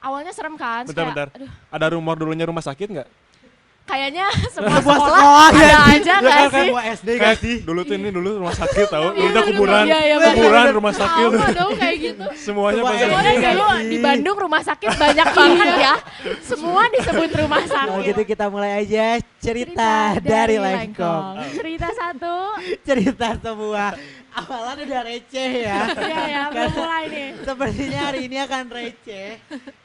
awalnya serem kan. Bentar. Ada rumor dulunya rumah sakit nggak? Kayaknya semua Sebuah sekolah sekolah ada ya sih. aja Ya nggak kan sih? semua SD gak sih? Dulu tuh ini rumah sakit tahu. Dulunya kuburan. Iya, Kuburan bener. rumah sakit. Sama dong kayak gitu. Semuanya Semua pasang. SD. Soalnya Iya, dulu sih. di Bandung rumah sakit banyak banget ya. Semua disebut rumah Kalau sakit. gitu kita mulai aja cerita dari Lengkong. Cerita satu. Cerita semua. Awalan udah receh ya. Iya ya, belum mulai nih. Sepertinya hari ini akan receh.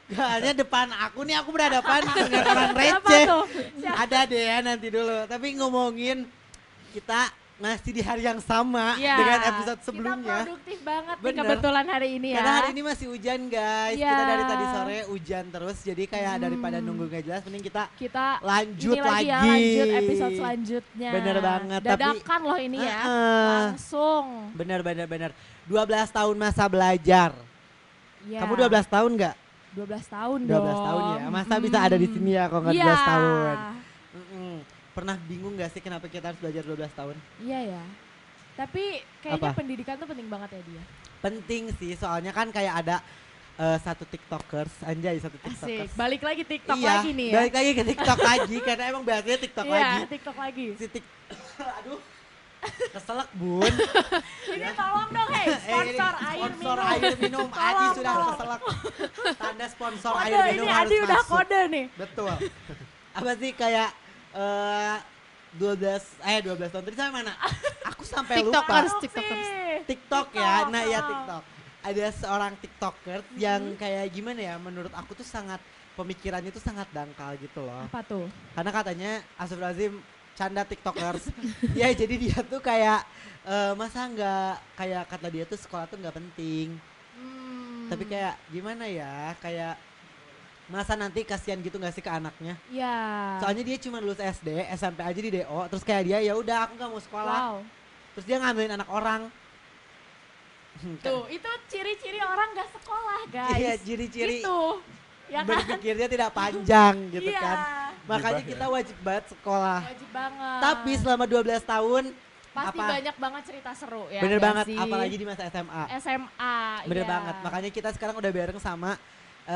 Soalnya depan aku nih aku berhadapan dengan orang Apa receh. tuh? Ada deh ya nanti dulu. Tapi ngomongin kita masih di hari yang sama Ya, dengan episode Kita sebelumnya. produktif banget nih Bener. kebetulan hari ini ya. Karena hari ini masih hujan guys. Ya. Kita dari tadi sore hujan terus. Jadi kayak daripada nunggu gak jelas mending kita Kita lanjut ini lagi. Ya, lagi. lanjut episode selanjutnya. Bener banget, tapi- Dadakan loh ini ya. Langsung. Bener. 12 tahun masa belajar. Ya. Kamu 12 tahun gak? 12 tahun 12 dong. tahun ya. Masa bisa ada di sini ya kalau nggak 12 Iya. tahun. Pernah bingung gak sih kenapa kita harus belajar 12 tahun? Iya ya. Tapi kayaknya Apa? pendidikan tuh penting banget ya dia. Penting sih, soalnya kan kayak ada satu tiktokers, anjay satu Asik. tiktokers. Balik lagi TikTok Iya, lagi nih ya. balik lagi ke tiktok lagi, karena emang bahasanya tiktok Iya, lagi. TikTok lagi. Si aduh, keselak bun. Ini tolong dong, hei, sponsor air Sponsor minum. air minum, Adi Tolong, sudah tolong. keselak. Tanda sponsor Kode air minum ini harus Adi udah masuk. kode nih. Betul. Apa sih kayak 12 tahun tadi sampai mana? Aku sampai lupa. Tiktokers. Masuk TikTokers. sih. TikTok ya, nah ya TikTok. TikTok. Ada seorang TikToker yang kayak gimana ya, menurut aku tuh sangat pemikirannya tuh sangat dangkal gitu loh. Apa tuh? Karena katanya Astagfirullahaladzim canda TikTokers. Ya jadi dia tuh kayak masa nggak kayak kata dia tuh sekolah tuh nggak penting. Tapi kayak gimana ya, kayak masa nanti kasihan gitu nggak sih ke anaknya? Ya. Soalnya dia cuma lulus SD, SMP aja di DO, terus kayak dia ya udah aku nggak mau sekolah. Wow. Terus dia ngambilin anak orang. Tuh, itu ciri-ciri orang gak sekolah, guys. Iya, ciri-ciri Itu. Ya kan? berpikirnya tidak panjang gitu Iya. kan. Makanya Gibah ya. kita wajib banget sekolah. Wajib banget. Tapi selama 12 tahun pasti apa? banyak banget cerita seru ya. Bener nggak banget, sih? apalagi di masa SMA. SMA. Bener iya. banget, makanya kita sekarang udah bareng sama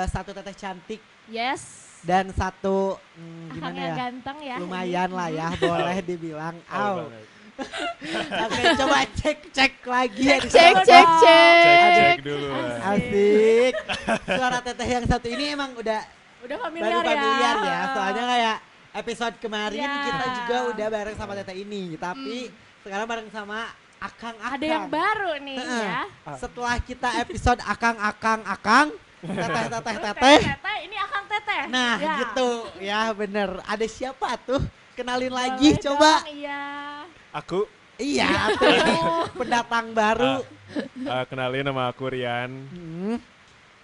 satu teteh cantik Yes. dan satu gimana Akangnya ya, ganteng ya. lumayan lah ya, boleh dibilang. Tahu Au. banget. Oke, coba cek lagi ya. di Cek, sana. cek, Cek cek. dulu lah. Asik. Suara teteh yang satu ini emang udah Udah baru familiar, familiar ya. Soalnya kayak episode kemarin Ya. kita juga udah bareng sama teteh ini. Tapi sekarang bareng sama Akang-akang. Ada yang baru nih Heeh. ya. Setelah kita episode Akang-akang, teteh-teteh-teteh. Teteh, ini Akang Teteh. Nah Ya. gitu ya bener. Ada siapa tuh? Kenalin lagi Boleh coba. dong, iya. Aku Iya tuh ini pendatang baru. kenalin nama aku Rian.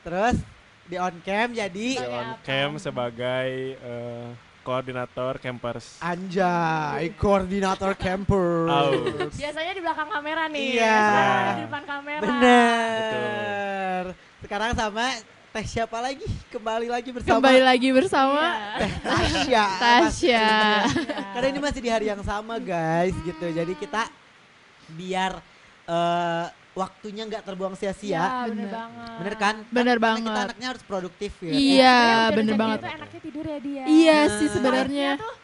Terus di on cam jadi Sebagai On apa? cam sebagai koordinator campers. Anjay, koordinator camper. Au. Biasanya di belakang kamera nih. Iya. Sekarang di depan kamera. Bener. Sekarang sama teh siapa lagi? Kembali lagi bersama Kembali lagi bersama Iya. Tasya. Tasya. Karena ini masih di hari yang sama guys gitu. Jadi kita biar waktunya nggak terbuang Iya, sia-sia. bener Bener. banget. Bener kan? Bener Karena kita banget. anaknya harus produktif ya. Iya, Sebenarnya udah bener rezeki banget. itu enaknya tidur ya dia. Iya Nah. sih sebenarnya. Baiknya tuh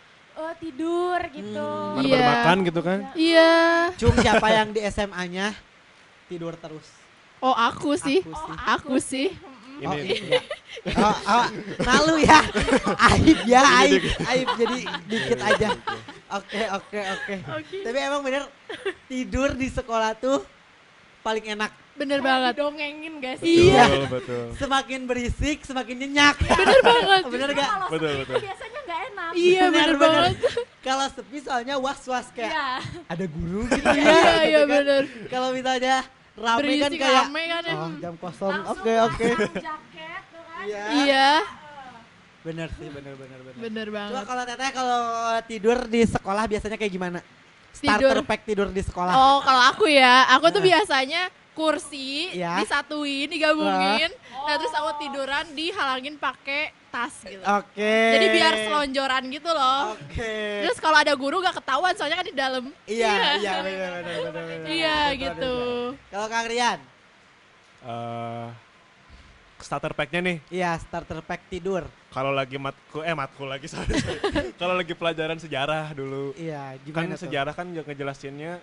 tidur gitu. Baru Iya. makan gitu kan. Iya. Cung siapa yang di SMA-nya tidur terus? Oh aku sih. Aku sih. Aku sih. Oh, Ini iya. Malu ya. Aib ya, aib. Aib jadi dikit aja. Oke. Tapi emang bener tidur di sekolah tuh paling enak. Bener banget. Dongengin gak sih? Iya. betul, betul. Semakin berisik, semakin nyenyak. Bener banget. Bener gak? Kalau Betul, sepi betul. itu biasanya gak enak. Iya bener banget. Kalau sepi soalnya was-was kayak Iya. ada guru gitu ya. Iya gitu iya kan. bener. Kalau misalnya rame kan Berisik kayak rame kan ya. oh jam kosong. Langsung Oke. pasang jaket tuh kan. Iya. Iya. Bener sih, bener. Bener Coba banget. kalau teteh kalau tidur di sekolah biasanya kayak gimana? Starter Tidur. pack tidur di sekolah. Oh kalau aku ya, aku tuh biasanya kursi Iya. disatuin, digabungin, nah terus aku tiduran dihalangin pakai tas gitu. Oke. Jadi biar selonjoran gitu loh. Oke. Terus kalau ada guru gak ketahuan soalnya kan di dalam. Iya, bener. Iya Betul, gitu. betul. Kalau Kang Rian, Eh, starter pack-nya nih. Iya, starter pack tidur. Kalau lagi matkul lagi sorry. Kalau lagi pelajaran sejarah dulu. Iya, Kan gimana tuh? sejarah kan ngejelasinnya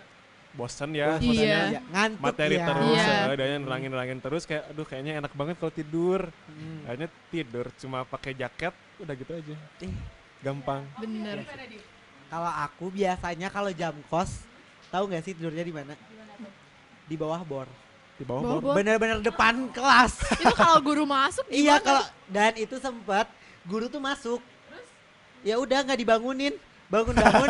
bosen ya. Bosan, Iya. Ngantuk Materi ya. terus, Iya. dan nerangin terus kayak aduh kayaknya enak banget kalau tidur. Hmm. Akhirnya tidur cuma pakai jaket udah gitu aja. Ih, Gampang. Bener. kalau aku biasanya kalau jam kos, tahu nggak sih tidurnya di mana? Di bawah bor. Di bawah Bawah bor. bor. Bener-bener depan kelas. Itu kalau guru masuk Iya gimana? kalau dan itu sempat guru tuh masuk. Ya udah nggak dibangunin, bangun-bangun,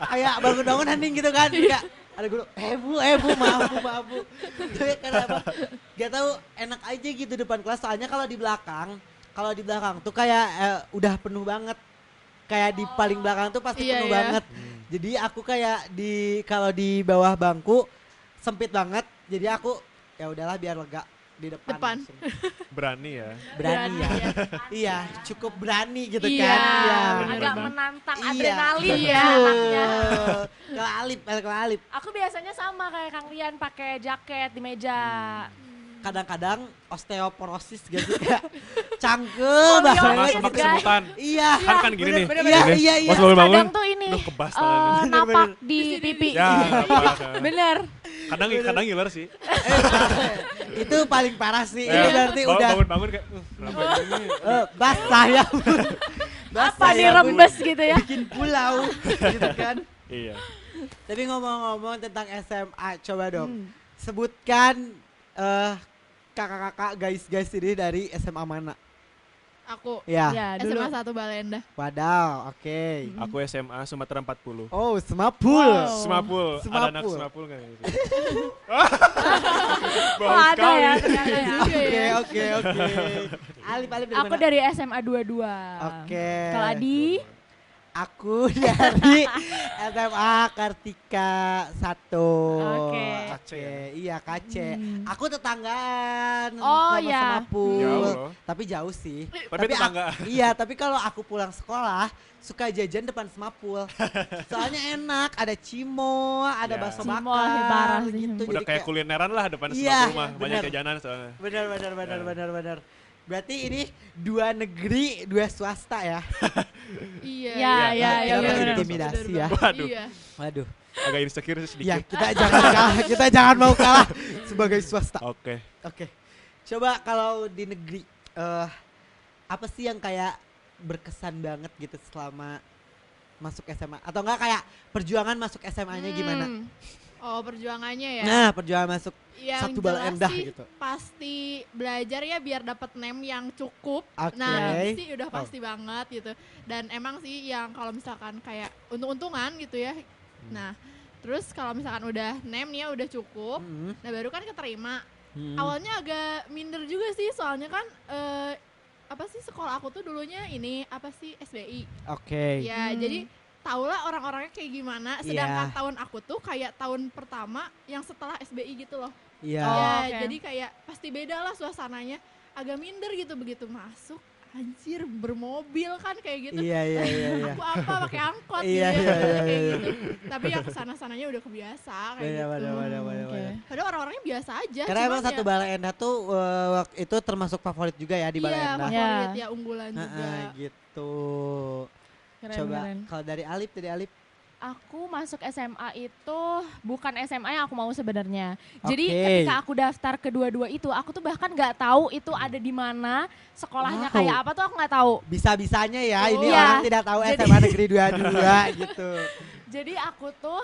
kayak bangun-bangun hening gitu kan. Enggak. Ada guru, bu, maaf bu. Tapi kenapa? Gak tahu enak aja gitu depan kelas. Soalnya kalau di belakang tuh kayak udah penuh banget. Kayak di paling belakang tuh pasti Iya, penuh iya. banget. Jadi aku kayak kalau di bawah bangku sempit banget. Jadi aku ya udahlah biar lega di depan. Depan. langsung. Berani ya. Berani ya. ya. Iya, cukup berani gitu Iya, kan. Iya. bener Agak banget. menantang Iya. adrenalin Iya. ya anaknya. Kelalip. Aku biasanya sama kayak Kang Rian pakai jaket di meja. Kadang-kadang osteoporosis gitu kayak cangkem Oh, iya, Sama banget. sama guys. kesemutan. Iya. Kan gini nih. Iya, Gini. iya. Pas bangun-bangun. Kadang tuh ini Duh, kebas tangannya. napak di pipi. Ya, apa. Bener. Kadang ngiler sih. Itu paling parah sih. Itu Ya, berarti udah bangun-bangun kayak kenapa ini? basah ya. Apa dirembes gitu ya. Bikin pulau gitu kan. Iya. Tapi ngomong-ngomong tentang SMA, coba dong sebutkan kakak-kakak guys ini dari SMA mana? Aku Ya. Ya, dulu. SMA 1 Balenda. Wadaw, oke. Aku SMA Sumatera 40. Oh, semapul. Wow. Semapul. Ada anak Semapul. Semapul nggak? Oh, ada ya ternyata ya. Juga Oke, ya. oke. Alip dari Aku mana? dari SMA 22. Oke. Kalau Adi? Aku dari SMA Kartika 1. Oke. Kace ya? Iya, Kace. Aku tetanggaan Oh, sama ya. Semapul. Jauh loh. Tapi jauh sih. Tapi tetangga. Iya, tapi kalau aku pulang sekolah suka jajan depan Semapul. Soalnya enak, ada cimo, ada Ya. bakso Cimo, bakar parah sih. gitu. Udah kayak kulineran lah depan Iya, Semapul mah. Banyak bener. jajanan soalnya. Benar. Berarti ini 2 negeri, 2 swasta ya. Iya. Ya, ya, ya, iya, kita bener. intimidasi Bener ya. banget. Waduh. Iya. Waduh. Agak insecure sih Ya, sedikit. kita jangan kalah, kita jangan mau kalah sebagai swasta. Oke. Oke. Coba kalau di negeri apa sih yang kayak berkesan banget gitu selama masuk SMA atau enggak kayak perjuangan masuk SMA-nya gimana? Oh, perjuangannya ya. Nah, perjuangan masuk Yang satu bal jelas endah sih gitu. pasti belajar ya biar dapat name yang cukup. Oke. Nah, itu sih udah Oh. pasti banget gitu. Dan emang sih yang kalau misalkan kayak untung-untungan gitu ya. Nah, terus kalau misalkan udah name-nya udah cukup, Mm-mm. nah baru kan keterima. Mm-mm. Awalnya agak minder juga sih soalnya kan apa sih sekolah aku tuh dulunya ini apa sih SBI. Oke. Ya, jadi tahulah orang-orangnya kayak gimana. Sedangkan Iya. tahun aku tuh kayak tahun pertama yang setelah SBI gitu loh. Iya. Oh, Ya, oke. jadi kayak pasti beda lah suasananya. Agak minder gitu begitu masuk. Anjir, bermobil kan kayak gitu. Iya. Aku apa pakai angkot Iya, gitu. iya, Kayak iya. gitu. Tapi yang kesana-sananya udah kebiasa kayak gitu. Benar. Oke. Padahal orang-orangnya biasa aja. Karena emang cuman satu ya, Balai Endah tuh waktu itu termasuk favorit juga ya di Balai iya, Endah. favorit ya unggulan juga. Gitu. Keren, Coba keren. kalau dari Alip, Aku masuk SMA itu bukan SMA yang aku mau sebenarnya. Jadi Oke. ketika aku daftar kedua-dua itu, aku tuh bahkan nggak tahu itu ada di mana, sekolahnya Wow. kayak apa tuh aku nggak tahu. bisa-bisanya ya ini Iya. orang tidak tahu Jadi- SMA Negeri 22 gitu. Jadi aku tuh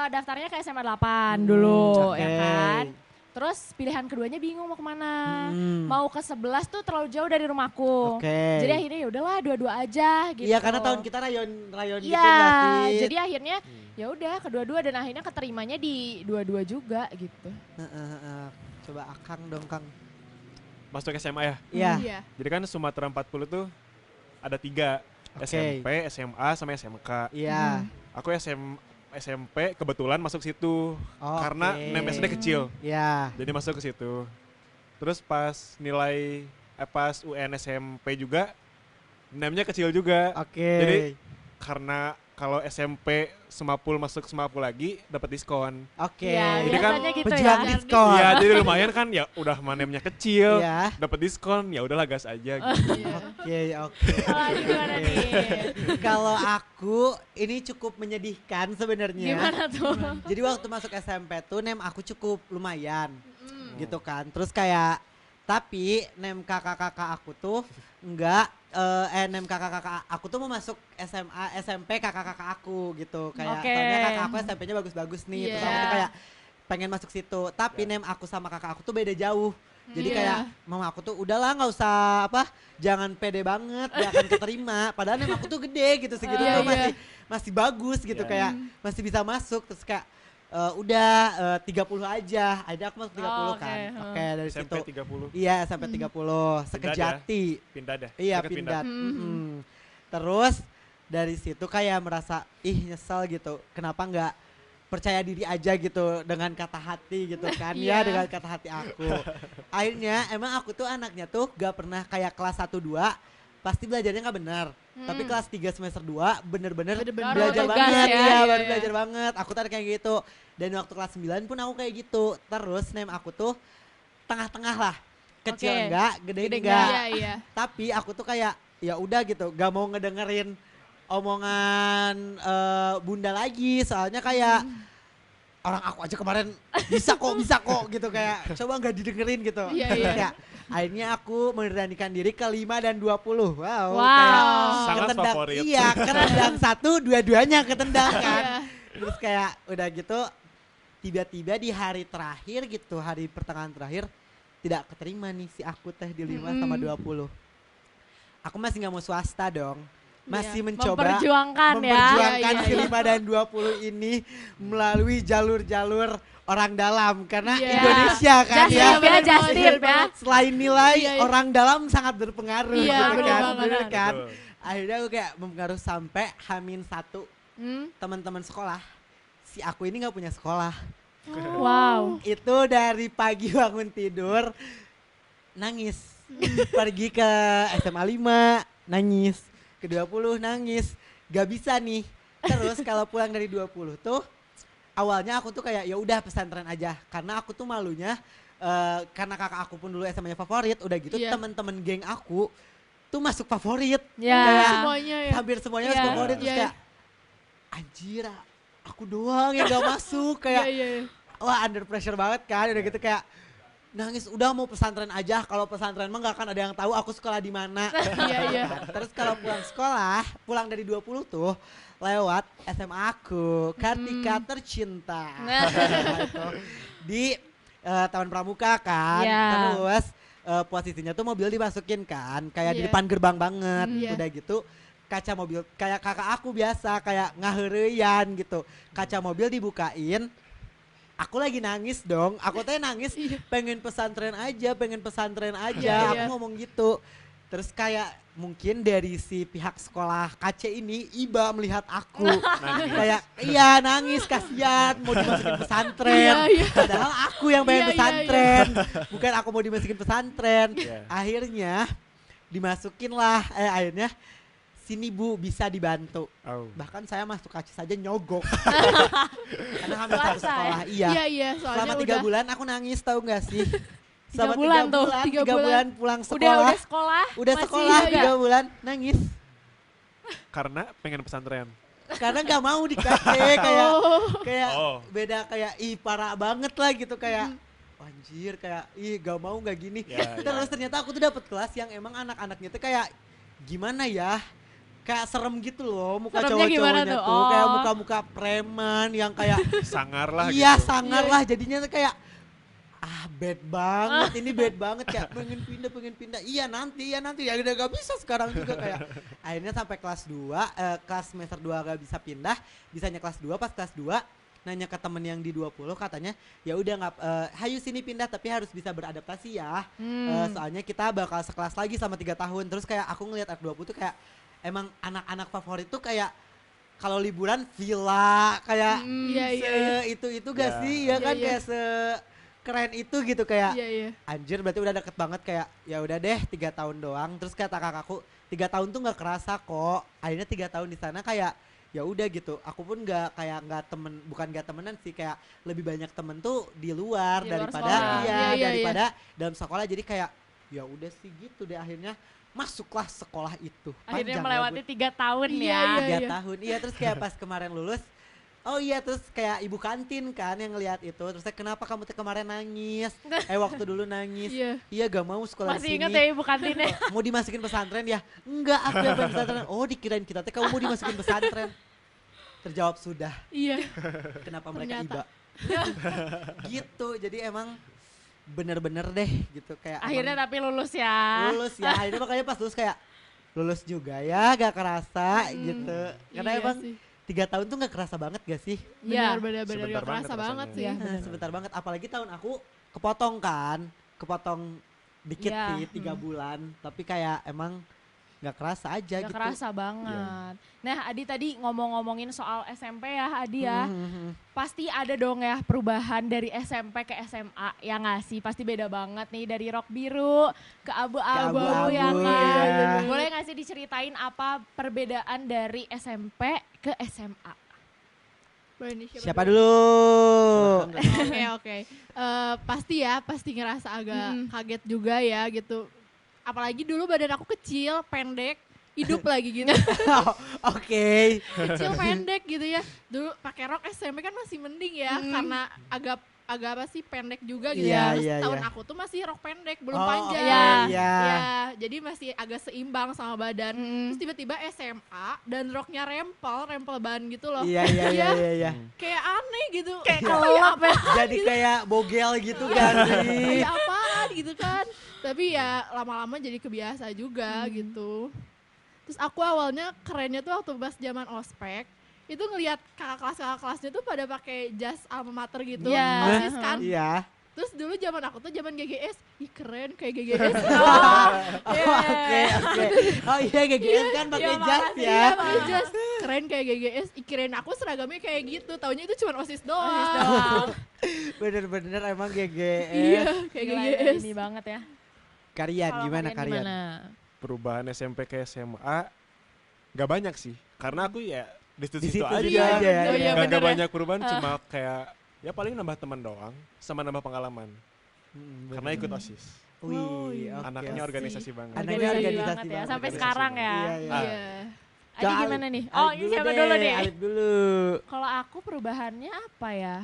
daftarnya ke SMA 8 dulu, oke. ya kan. Terus pilihan keduanya bingung mau kemana. Hmm. Mau ke 11 tuh terlalu jauh dari rumahku. Oke. Jadi akhirnya ya udahlah dua-dua aja gitu. Iya karena tahun kita rayon gitu Iya, nggak sih? jadi akhirnya ya udah kedua-dua dan akhirnya keterimanya di dua-dua juga gitu. Heeh. Coba Akang dong Kang. Masuk SMA ya. Iya. Iya. Jadi kan Sumatera 40 tuh ada 3. Oke. SMP, SMA, sama SMK. Iya. Aku SMP kebetulan masuk situ. Oh, Karena oke. name SD kecil. Iya. Jadi masuk ke situ. Terus pas UN SMP juga name-nya kecil juga. Oke. Jadi karena kalau SMP semapul masuk semapul lagi dapat diskon. Oke. Iya, Jadi kan biasanya gitu Pejuang ya. diskon. Iya, jadi lumayan kan ya udah manemnya kecil, Iya. dapat diskon, ya udahlah gas aja gitu. Iya. Oke. Oh, gimana nih? Kalau aku ini cukup menyedihkan sebenarnya. Gimana tuh? Jadi waktu masuk SMP tuh nem aku cukup lumayan Mm. gitu kan. Terus kayak tapi nem kakak-kakak aku tuh enggak nem kakak-kakak aku tuh mau masuk SMA SMP kakak-kakak aku gitu kayak Oke. soalnya kakak aku SMP-nya bagus-bagus nih terus Iya. aku tuh kayak pengen masuk situ tapi nem aku sama kakak aku tuh beda jauh. Jadi Iya. kayak mama aku tuh udahlah nggak usah jangan pede banget gak akan keterima padahal nem aku tuh gede gitu segitu Iya, tuh iya. masih bagus gitu Iya. kayak masih bisa masuk terus kayak udah 30 aja. Akhirnya aku masuk 30 Oh, kan. oke, Oke, dari SMP situ. 30. Iya, sampai 30 sekejati. Pindah dah. Iya, Deket pindah. Hmm. Mm-mm. Terus dari situ kayak merasa nyesel gitu. Kenapa nggak percaya diri aja gitu dengan kata hati gitu kan ya Iya. dengan kata hati aku. Akhirnya emang aku tuh anaknya tuh gak pernah kayak kelas 1 2 pasti belajarnya nggak benar. Tapi kelas 3 semester 2 bener-bener Bener-bener belajar tugas banget ya. ya, Iya, baru iya. belajar banget. Aku tadi kayak gitu. Dan waktu kelas 9 pun aku kayak gitu. Terus name aku tuh tengah-tengah lah. Kecil Oke. enggak, gede, Gede enggak. Iya, iya. Tapi aku tuh kayak ya udah gitu, gak mau ngedengerin omongan bunda lagi. Soalnya kayak orang aku aja kemarin bisa kok gitu kayak coba nggak didengerin gitu. Iya, Terus iya. kayak akhirnya aku memberanikan diri ke 5 dan 20. Wow. Wow. Kayak Sangat ketendang, favorit. iya, ketendang satu, dua-duanya ketendang kan. Iya. Terus kayak udah gitu tiba-tiba di hari terakhir gitu, hari pertengahan terakhir tidak keterima nih si aku teh di 5 sama 20. Aku masih nggak mau swasta dong. Masih mencoba Memperjuangkan ya. memperjuangkan Iya, si iya. 5 dan 20 ini melalui jalur-jalur orang dalam karena Iya. Indonesia kan Just ya. tip ya, just tip ya. Selain nilai Iya, iya. orang dalam sangat berpengaruh Iya, gitu bener kan. banget. Bener kan? Betul. Akhirnya aku kayak mempengaruhi sampai H-1 Hmm? teman-teman sekolah. Si aku ini nggak punya sekolah. Wow. Itu dari pagi bangun tidur nangis. Pergi ke SMA 5 nangis. Ke 20 nangis. Gak bisa nih. Terus kalau pulang dari 20 tuh awalnya aku tuh kayak ya udah pesantren aja karena aku tuh malunya karena kakak aku pun dulu SMA-nya favorit udah gitu Iya. teman-teman geng aku tuh masuk favorit. Ya. Kayak Semuanya ya. hampir semuanya Iya. masuk favorit terus Iya. kayak anjir aku doang yang gak masuk kayak Iya, iya. wah under pressure banget kan udah gitu kayak nangis udah mau pesantren aja kalau pesantren mah gak akan ada yang tahu aku sekolah di mana. Iya, iya. Terus kalau pulang sekolah pulang dari 20 tuh lewat SMA aku Kartika tercinta Itu. Di Taman Pramuka kan Iya. terus posisinya tuh mobil dimasukin kan kayak di Iya. depan gerbang banget Iya. udah gitu kaca mobil kayak kakak aku biasa kayak ngaheureyan gitu kaca mobil dibukain aku lagi nangis dong aku teh nangis Iya. pengen pesantren aja Iya, aku iya. ngomong gitu terus kayak mungkin dari si pihak sekolah KC ini iba melihat aku Nangis. kayak iya nangis kasihan mau dimasukin pesantren Iya, iya. padahal aku yang pengen Iya, iya, pesantren bukan aku mau dimasukin pesantren Iya. akhirnya dimasukin lah akhirnya sini Bu bisa dibantu Oh. bahkan saya masuk KC saja nyogok karena kami satu Puasa ya? sekolah iya Iya, iya. Soalnya selama 3 udah bulan aku nangis tahu nggak sih? Selama 3 bulan tuh, 3 3 bulan pulang Udah sekolah. sekolah. Udah masih sekolah juga. 3 bulan nangis. Karena pengen pesantren. Karena nggak mau dikasih kayak Oh. kayak Oh. beda kayak parah banget lah gitu kayak anjir kayak gak mau nggak gini. Ya, Terus ya. ternyata aku tuh dapet kelas yang emang anak-anaknya tuh kayak gimana ya? Kayak serem gitu loh muka Seremnya gimana cowok-cowoknya tuh? tuh, kayak Oh. muka-muka preman yang kayak Sangar lah iya gitu. sangar Iya. lah jadinya tuh kayak bad banget ini bad banget kayak pengen pindah iya nanti ya udah gak bisa sekarang juga kayak akhirnya sampai kelas 2 kelas semester 2 gak bisa pindah bisanya kelas 2 pas kelas 2 nanya ke temen yang di 20 katanya ya udah nggak hayu sini pindah tapi harus bisa beradaptasi ya. Soalnya kita bakal sekelas lagi sama 3 tahun terus kayak aku ngelihat anak 20 tuh kayak emang anak-anak favorit tuh kayak kalau liburan villa kayak Iya, iya, iya. itu gak Ya. sih ya kan Iya, iya. kayak keren itu gitu kayak Iya, iya. anjir berarti udah deket banget kayak ya udah deh 3 tahun doang terus kata kakakku 3 tahun tuh nggak kerasa kok akhirnya 3 tahun di sana kayak ya udah gitu. Aku pun bukan nggak temenan sih, kayak lebih banyak temen tuh di luar Di luar daripada sekolah. daripada dalam sekolah. Jadi kayak ya udah sih gitu deh, akhirnya masuklah sekolah itu. Akhirnya Panjang ya, melewati 3 tahun Iya, ya. tiga tahun. Iya, terus kayak pas kemarin lulus, oh iya, terus kayak ibu kantin kan yang ngeliat itu, terus kenapa kamu tuh kemarin nangis? Waktu dulu nangis. Iya. Iya, gak mau sekolah Masih di ingat sini. ya ibu kantinnya? Mau dimasukin pesantren ya? Enggak, aku yang pengen pesantren. Oh, dikirain kita teh kamu mau dimasukin pesantren. Terjawab sudah. Iya. Kenapa mereka Ternyata. iba? Gitu. Jadi emang bener-bener deh gitu kayak Akhirnya emang tapi lulus ya. lulus ya. Akhirnya makanya pas lulus kayak lulus juga ya, gak kerasa gitu. Karena Iya emang sih. 3 tahun tuh gak kerasa banget gak sih? Iya. Benar-benar Sebentar gak banget kerasa banget rasanya. sih. Iya. bener. Sebentar banget. Apalagi tahun aku kepotong kan. Kepotong dikit Iya. sih 3 bulan. Tapi kayak emang gak kerasa aja Gak gitu. kerasa banget. Nah Adi tadi ngomong-ngomongin soal SMP ya Adi ya. Pasti ada dong ya perubahan dari SMP ke SMA, ya nggak sih? Pasti beda banget nih dari rok biru ke abu-abu abu-abu, ya kan? ya. Boleh nggak sih diceritain apa perbedaan dari SMP ke SMA? Boleh nih, Siapa dulu? Oke. Pasti ngerasa agak kaget juga ya gitu. Apalagi dulu badan aku kecil, pendek, hidup lagi gitu. Oke. Kecil pendek gitu ya. Dulu pakai rok SMP kan masih mending ya, karena agak apa sih pendek juga gitu Iya, ya. Terus iya, tahun iya. aku tuh masih rok pendek, belum Oh, panjang. Iya. Iya. Ya, jadi masih agak seimbang sama badan. Terus tiba-tiba SMA dan roknya rempel ban gitu loh. Iya. Kayak aneh gitu. Kayak Apa kelelap ya. Jadi kayak bogel gitu kan sih. kayak apaan gitu kan. Tapi ya lama-lama jadi kebiasa juga gitu. Terus aku awalnya kerennya tuh waktu pas zaman ospek, itu ngelihat kakak kelasnya tuh pada pakai jas alma mater gitu, Iya. OSIS kan. Iya. Terus dulu zaman aku tuh zaman GGS, ih keren kayak GGS. Oke. Oh iya, GGS kan pakai Iya, jas makasih ya. ya, Pakai jas, keren kayak GGS. Ih keren aku seragamnya kayak gitu, taunya itu cuma OSIS doang. Doang. Bener-bener emang Iya, GGS. kayak Gila, GGS. ini banget ya. Kalian Kalau gimana kalian kalian? gimana? Perubahan SMP ke SMA gak banyak sih. Karena aku ya di Di situ-situ aja. situ aja ya. Oh iya, Gak bener ya. banyak perubahan, cuma kayak ya paling nambah teman doang sama nambah pengalaman. Karena ikut OSIS. Wih, Oh, iya. oke. Anaknya organisasi banget. Anaknya organisasi banget ya, banget. sampai Organisasi sekarang banget. ya. Iya, iya. Iya. Adi Ke gimana nih? Alif Oh ini siapa dulu nih? Alif dulu. Kalau aku perubahannya apa ya?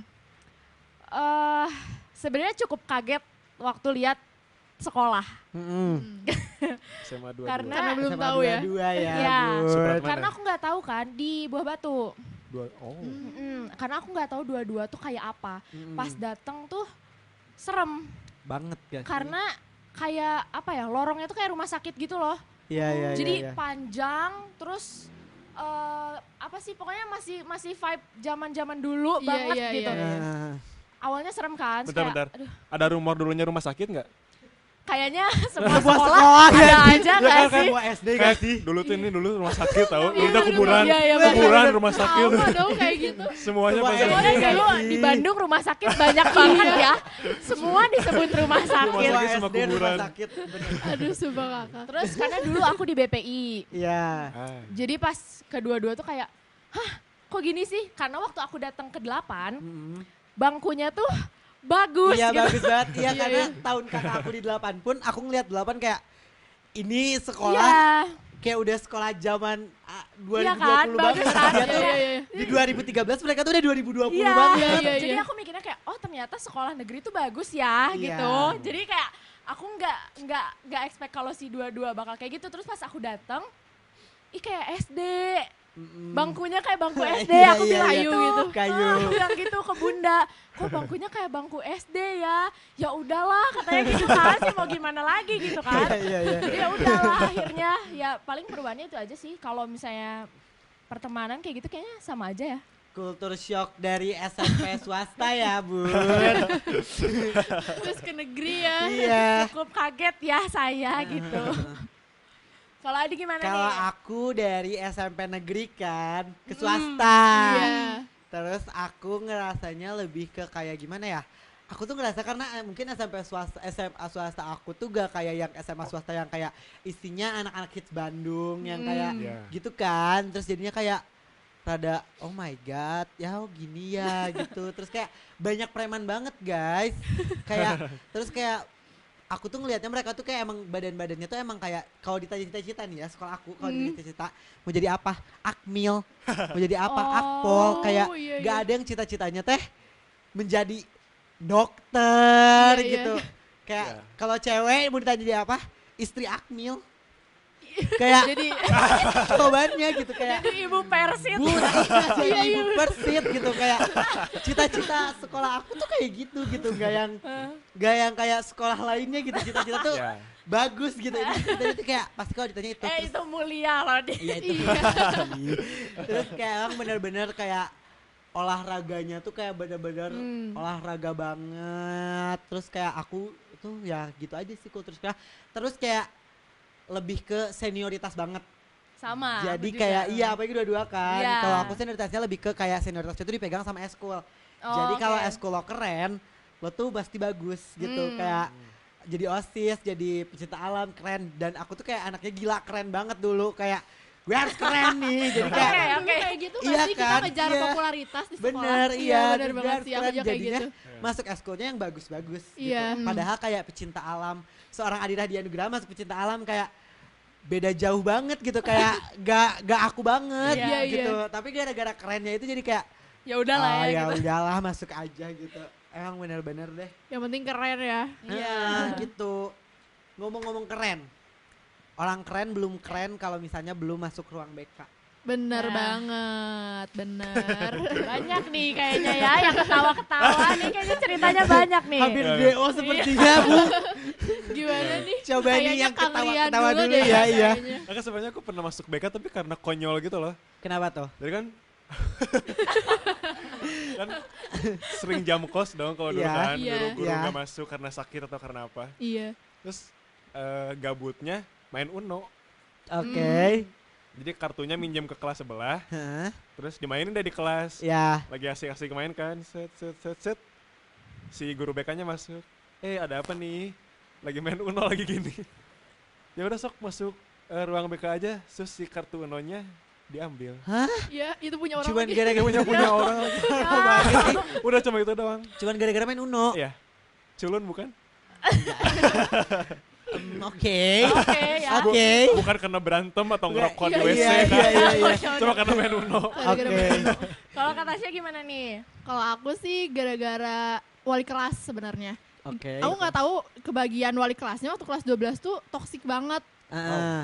Sebenarnya cukup kaget waktu lihat sekolah. SMA 2. Karena belum SMA tahu ya. 22 ya. Iya. Bun. Supratman. Karena aku nggak tahu kan di Buah Batu. Karena aku nggak tahu dua-dua tuh kayak apa. Pas datang tuh serem. Banget gak sih? Karena kayak apa ya? Lorongnya tuh kayak rumah sakit gitu loh. Iya. Jadi panjang terus apa sih pokoknya masih vibe zaman-zaman dulu Iya, banget iya, gitu. iya. Awalnya serem kan. terus Bentar. kayak, aduh, Ada rumor dulunya rumah sakit nggak? kayaknya Sebuah sekolah sekolah ada gak sih? aja Ya nggak kan sih? kayak mau SD gak sih? Dulu tuh ini rumah sakit tau. Dulu tuh kuburan. Iya, iya, bener, Kuburan rumah sakit. Sama dong kayak gitu. Semuanya Semua pasang. SD. Soalnya Iya dulu sih. di Bandung rumah sakit banyak banget ya. Semua disebut rumah sakit. Rumah Semua sakit sama SD rumah kuburan. sakit. Bener. Aduh sumpah kakak. Terus karena dulu aku di BPI. Iya. Ah, Jadi pas kedua-dua tuh kayak, hah kok gini sih? Karena waktu aku datang ke 8, bangkunya tuh bagus Iya gitu. bagus banget. Iya Iya, karena iya. tahun kakak aku di 8 pun aku ngeliat 8 kayak ini sekolah Iya, kayak udah sekolah zaman 2020 Iya kan, banget. bagus kan? Dia tuh Iya, iya, iya. di 2013 mereka tuh udah 2020 iya. banget. Iya, Jadi iya. aku mikirnya kayak, oh ternyata sekolah negeri tuh bagus ya Iya. gitu. Jadi kayak aku nggak expect kalau si dua-dua bakal kayak gitu. Terus pas aku datang, ih kayak SD. Bangkunya kayak bangku SD, Iya, aku iya, bilang iya. gitu. Kayu. Aku bilang gitu ke bunda, kok bangkunya kayak bangku SD ya? Ya udahlah katanya gitu kan, sih mau gimana lagi gitu kan. Iya. Jadi ya udahlah akhirnya ya paling perubahannya itu aja sih. Kalau misalnya pertemanan kayak gitu kayaknya sama aja ya. Kultur shock dari SMP swasta ya bun. Terus ke negeri ya. Iya. Cukup kaget ya saya gitu. Kalau Adi gimana Kalau nih? aku dari SMP negeri kan ke swasta. Iya. Terus aku ngerasanya lebih ke kayak gimana ya? Aku tuh ngerasa karena mungkin SMP swasta, SMA swasta aku tuh gak kayak yang SMA swasta yang kayak isinya anak-anak hits Bandung yang kayak Iya. gitu kan. Terus jadinya kayak rada oh my god ya gini ya gitu. Terus kayak banyak preman banget guys. Kayak terus kayak aku tuh ngelihatnya mereka tuh kayak emang badan-badannya tuh emang kayak kalau ditanya cita-cita nih ya sekolah aku kalau ditanya cita-cita mau jadi apa? Akmil, mau jadi apa? Akpol, kayak iya, gak iya. ada yang cita-citanya teh menjadi dokter Iya, iya. gitu. Kayak Iya. kalau cewek mau ditanya jadi apa? Istri Akmil. Kayak Jadi jawabannya gitu kayak jadi ibu Persit. jadi ibu Persit gitu kayak cita-cita sekolah aku tuh kayak gitu nggak yang kayak sekolah lainnya gitu cita-cita tuh Ya. bagus gitu ini cita-cita itu kayak pasti kalau ditanya itu terus Itu mulia loh dia. iya itu terus kayak emang bener-bener kayak olahraganya tuh kayak bener-bener olahraga banget terus kayak aku tuh ya gitu aja sih terus kayak lebih ke senioritas banget. Sama. Jadi aku kayak juga. iya apalagi dua-dua kan. Iya. Kalau aku senioritasnya lebih ke kayak senioritas itu dipegang sama eskul. Jadi kalau oke. eskul lo keren, lo tuh pasti bagus gitu. Kayak jadi OSIS, jadi pecinta alam keren dan aku tuh kayak anaknya gila keren banget dulu kayak gue harus keren nih. Jadi kayak Oke, Dulu kayak gitu Iya pasti kita kan, ngejar iya. popularitas di sekolah. bener iya, bener dan gue banget harus sih aku keren. juga kayak Jadinya gitu. masuk eskulnya yang bagus-bagus Iya. gitu. Padahal kayak pecinta alam, seorang Adira Dianugraha masuk pecinta alam kayak beda jauh banget gitu kayak gak aku banget Iya, gitu. Tapi gara-gara kerennya itu jadi kayak Ya udahlah ah, ya ya gitu. udahlah masuk aja gitu. Emang bener-bener deh. Yang penting keren ya. Iya. Gitu. Ngomong-ngomong keren. Orang keren belum keren kalau misalnya belum masuk ruang BK. Bener Nah. banget, bener. Banyak nih kayaknya ya yang ketawa-ketawa nih kayaknya ceritanya banyak nih. Hampir DO sepertinya Bu. Gimana nih? Coba nih Kayaknya yang Kang Rian ketawa-ketawa dulu deh ya, iya. kayaknya. Kan sebenarnya aku pernah masuk BK tapi karena konyol gitu loh. Kenapa tuh? Jadi kan kan sering jam kos dong kalau dulu Iya. kan. Iya. Guru-guru Iya. nggak masuk karena sakit atau karena apa. Iya. Terus gabutnya main Uno. Oke. Jadi kartunya minjem ke kelas sebelah, Hah? terus dimainin deh di kelas. Ya. Lagi asik-asik main kan, set. Si guru BK-nya masuk. Ada apa nih? Lagi main Uno lagi gini. Ya udah sok masuk ruang BK aja, terus si kartu Uno-nya diambil. Hah? Iya, itu punya orang Cuman lagi. gara-gara Punya orang lagi. Udah cuma itu doang. Cuman gara-gara main Uno. Iya. Culun bukan? Oke. Oke ya. Oke. Bukan karena berantem atau ngerokok di iya, WC iya, kan. iya, iya. Cuma karena main Uno. Oke. Kalau kata Tasya gimana nih? Kalau aku sih gara-gara wali kelas sebenarnya. Oke. Aku nggak tahu kebagian wali kelasnya waktu kelas 12 tuh toksik banget.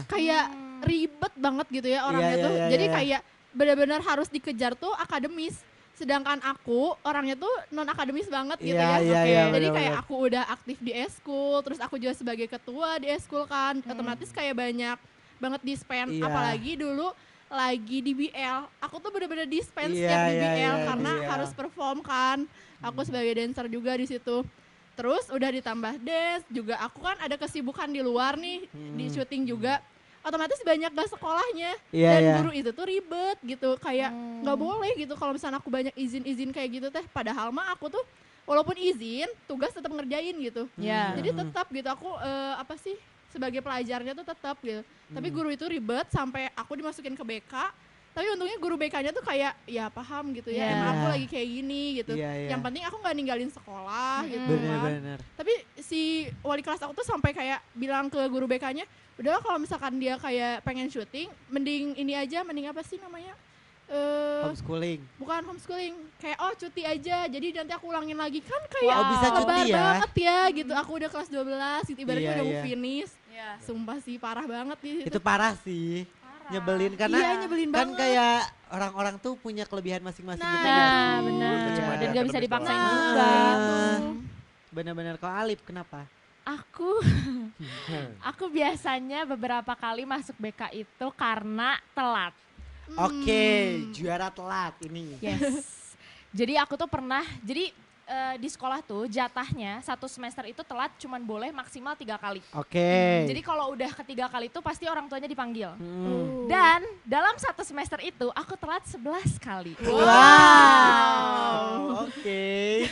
Kayak ribet banget gitu ya orangnya Iya, tuh. iya, Jadi iya. kayak benar-benar harus dikejar tuh akademis. Sedangkan aku orangnya tuh non akademis banget gitu Iya, ya. iya, Oke. iya, Jadi benar-benar. kayak aku udah aktif di eskul, terus aku juga sebagai ketua di eskul kan. Otomatis kayak banyak banget dispen. Iya. Apalagi dulu lagi di BL. Aku tuh bener-bener dispen Iya, setiap di iya, BL iya, karena BL. harus perform kan. Aku sebagai dancer juga di situ. Terus udah ditambah dance juga aku kan ada kesibukan di luar nih di syuting juga. Otomatis banyak gak sekolahnya Iya, dan iya. guru itu tuh ribet gitu kayak nggak boleh gitu kalau misalnya aku banyak izin kayak gitu teh. Padahal mah aku tuh walaupun izin tugas tetap ngerjain gitu. Ya. Jadi tetap gitu aku apa sih sebagai pelajarnya tuh tetap gitu. Tapi guru itu ribet sampai aku dimasukin ke BK. Tapi untungnya guru BK-nya tuh kayak ya paham gitu ya. Iya. Emang aku lagi kayak gini gitu. Iya, iya. Yang penting aku nggak ninggalin sekolah gitu kan. Bener-bener. Tapi si wali kelas aku tuh sampai kayak bilang ke guru BK-nya, udahlah kalau misalkan dia kayak pengen syuting, mending ini aja, mending apa sih namanya? Homeschooling. Bukan homeschooling, kayak cuti aja. Jadi nanti aku ulangin lagi kan kayak Oh, bisa lebar cuti ya? banget ya gitu. Aku udah kelas 12 gitu ibaratnya Iya, udah mau iya. finish. Iya. Sumpah sih parah banget di situ. Itu parah sih. Nyebelin karena Iya, nyebelin kan banget. kayak orang-orang tuh punya kelebihan masing-masing gitu. Nah, kan. benar. Cuma Dan ada gak bisa akademis dipaksain doang. juga. Bener-bener kalau Alip kenapa? Aku aku biasanya beberapa kali masuk BK itu karena telat. Oke, juara telat ini. Yes. Jadi aku tuh pernah, jadi di sekolah tuh jatahnya satu semester itu telat cuman boleh maksimal 3 kali. Oke. Jadi kalau udah ketiga kali itu pasti orang tuanya dipanggil. Hmm. Dan dalam satu semester itu aku telat 11 kali. Wow. Oke.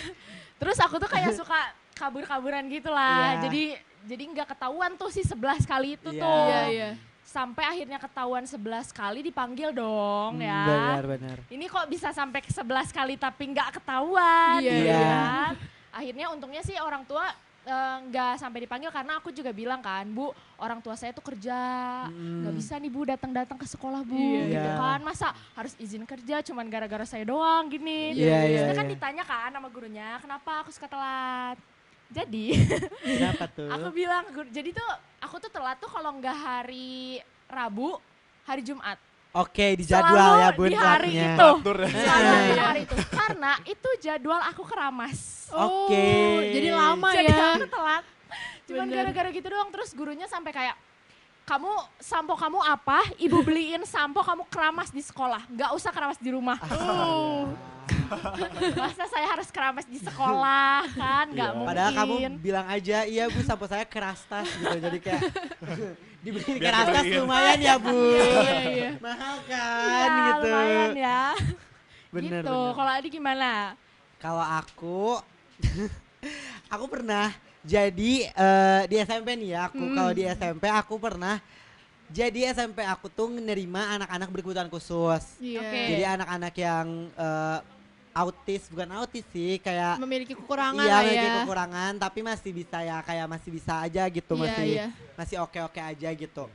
Terus aku tuh kayak suka kabur-kaburan gitu lah. Iya. Jadi nggak ketahuan tuh si 11 kali itu Iya. tuh. Iya, iya. sampai akhirnya ketahuan 11 kali dipanggil dong ya. Benar. Ini kok bisa sampai ke 11 kali tapi nggak ketahuan Iya. gitu Iya. kan. Akhirnya untungnya sih orang tua nggak sampai dipanggil karena aku juga bilang kan, Bu, orang tua saya tuh kerja, nggak bisa nih Bu datang-datang ke sekolah Bu, Iya. gitu Iya. kan. Masa harus izin kerja cuman gara-gara saya doang gini. Iya, Terus iya, kan iya. ditanya kan sama gurunya, kenapa aku suka telat. Jadi Kenapa tuh? aku bilang, jadi tuh aku tuh telat tuh kalau nggak hari Rabu, hari Jumat. Oke, di jadwal Selalu ya Bun di hari telatnya. itu. Atur ya. Selalu Iya, di iya. hari itu. Karena itu jadwal aku keramas. Oke. Jadi lama Jadi ya. aku telat. Cuman Bener. gara-gara gitu doang. Terus gurunya sampai kayak, kamu sampo kamu apa? Ibu beliin sampo kamu keramas di sekolah. Nggak usah keramas di rumah. Masa saya harus keramas di sekolah kan? Nggak Iya. mungkin. Padahal kamu bilang aja, iya Bu sampo saya kerastas gitu. Jadi kayak dibeliin Biar kerastas dibeliin. lumayan ya Bu. Iya. Mahal Iya, kan gitu. lumayan ya. Bener, Gitu. bener. Kalau Adi gimana? Kalau aku, aku pernah jadi di SMP nih ya. Kalau di SMP aku pernah jadi SMP aku tuh menerima anak-anak berkebutuhan khusus. Iya. Oke. Jadi anak-anak yang autis, bukan autis sih, kayak Memiliki kekurangan iya lah memiliki ya. kekurangan, tapi masih bisa ya, kayak masih bisa aja gitu, Iya, iya. masih oke-oke aja gitu.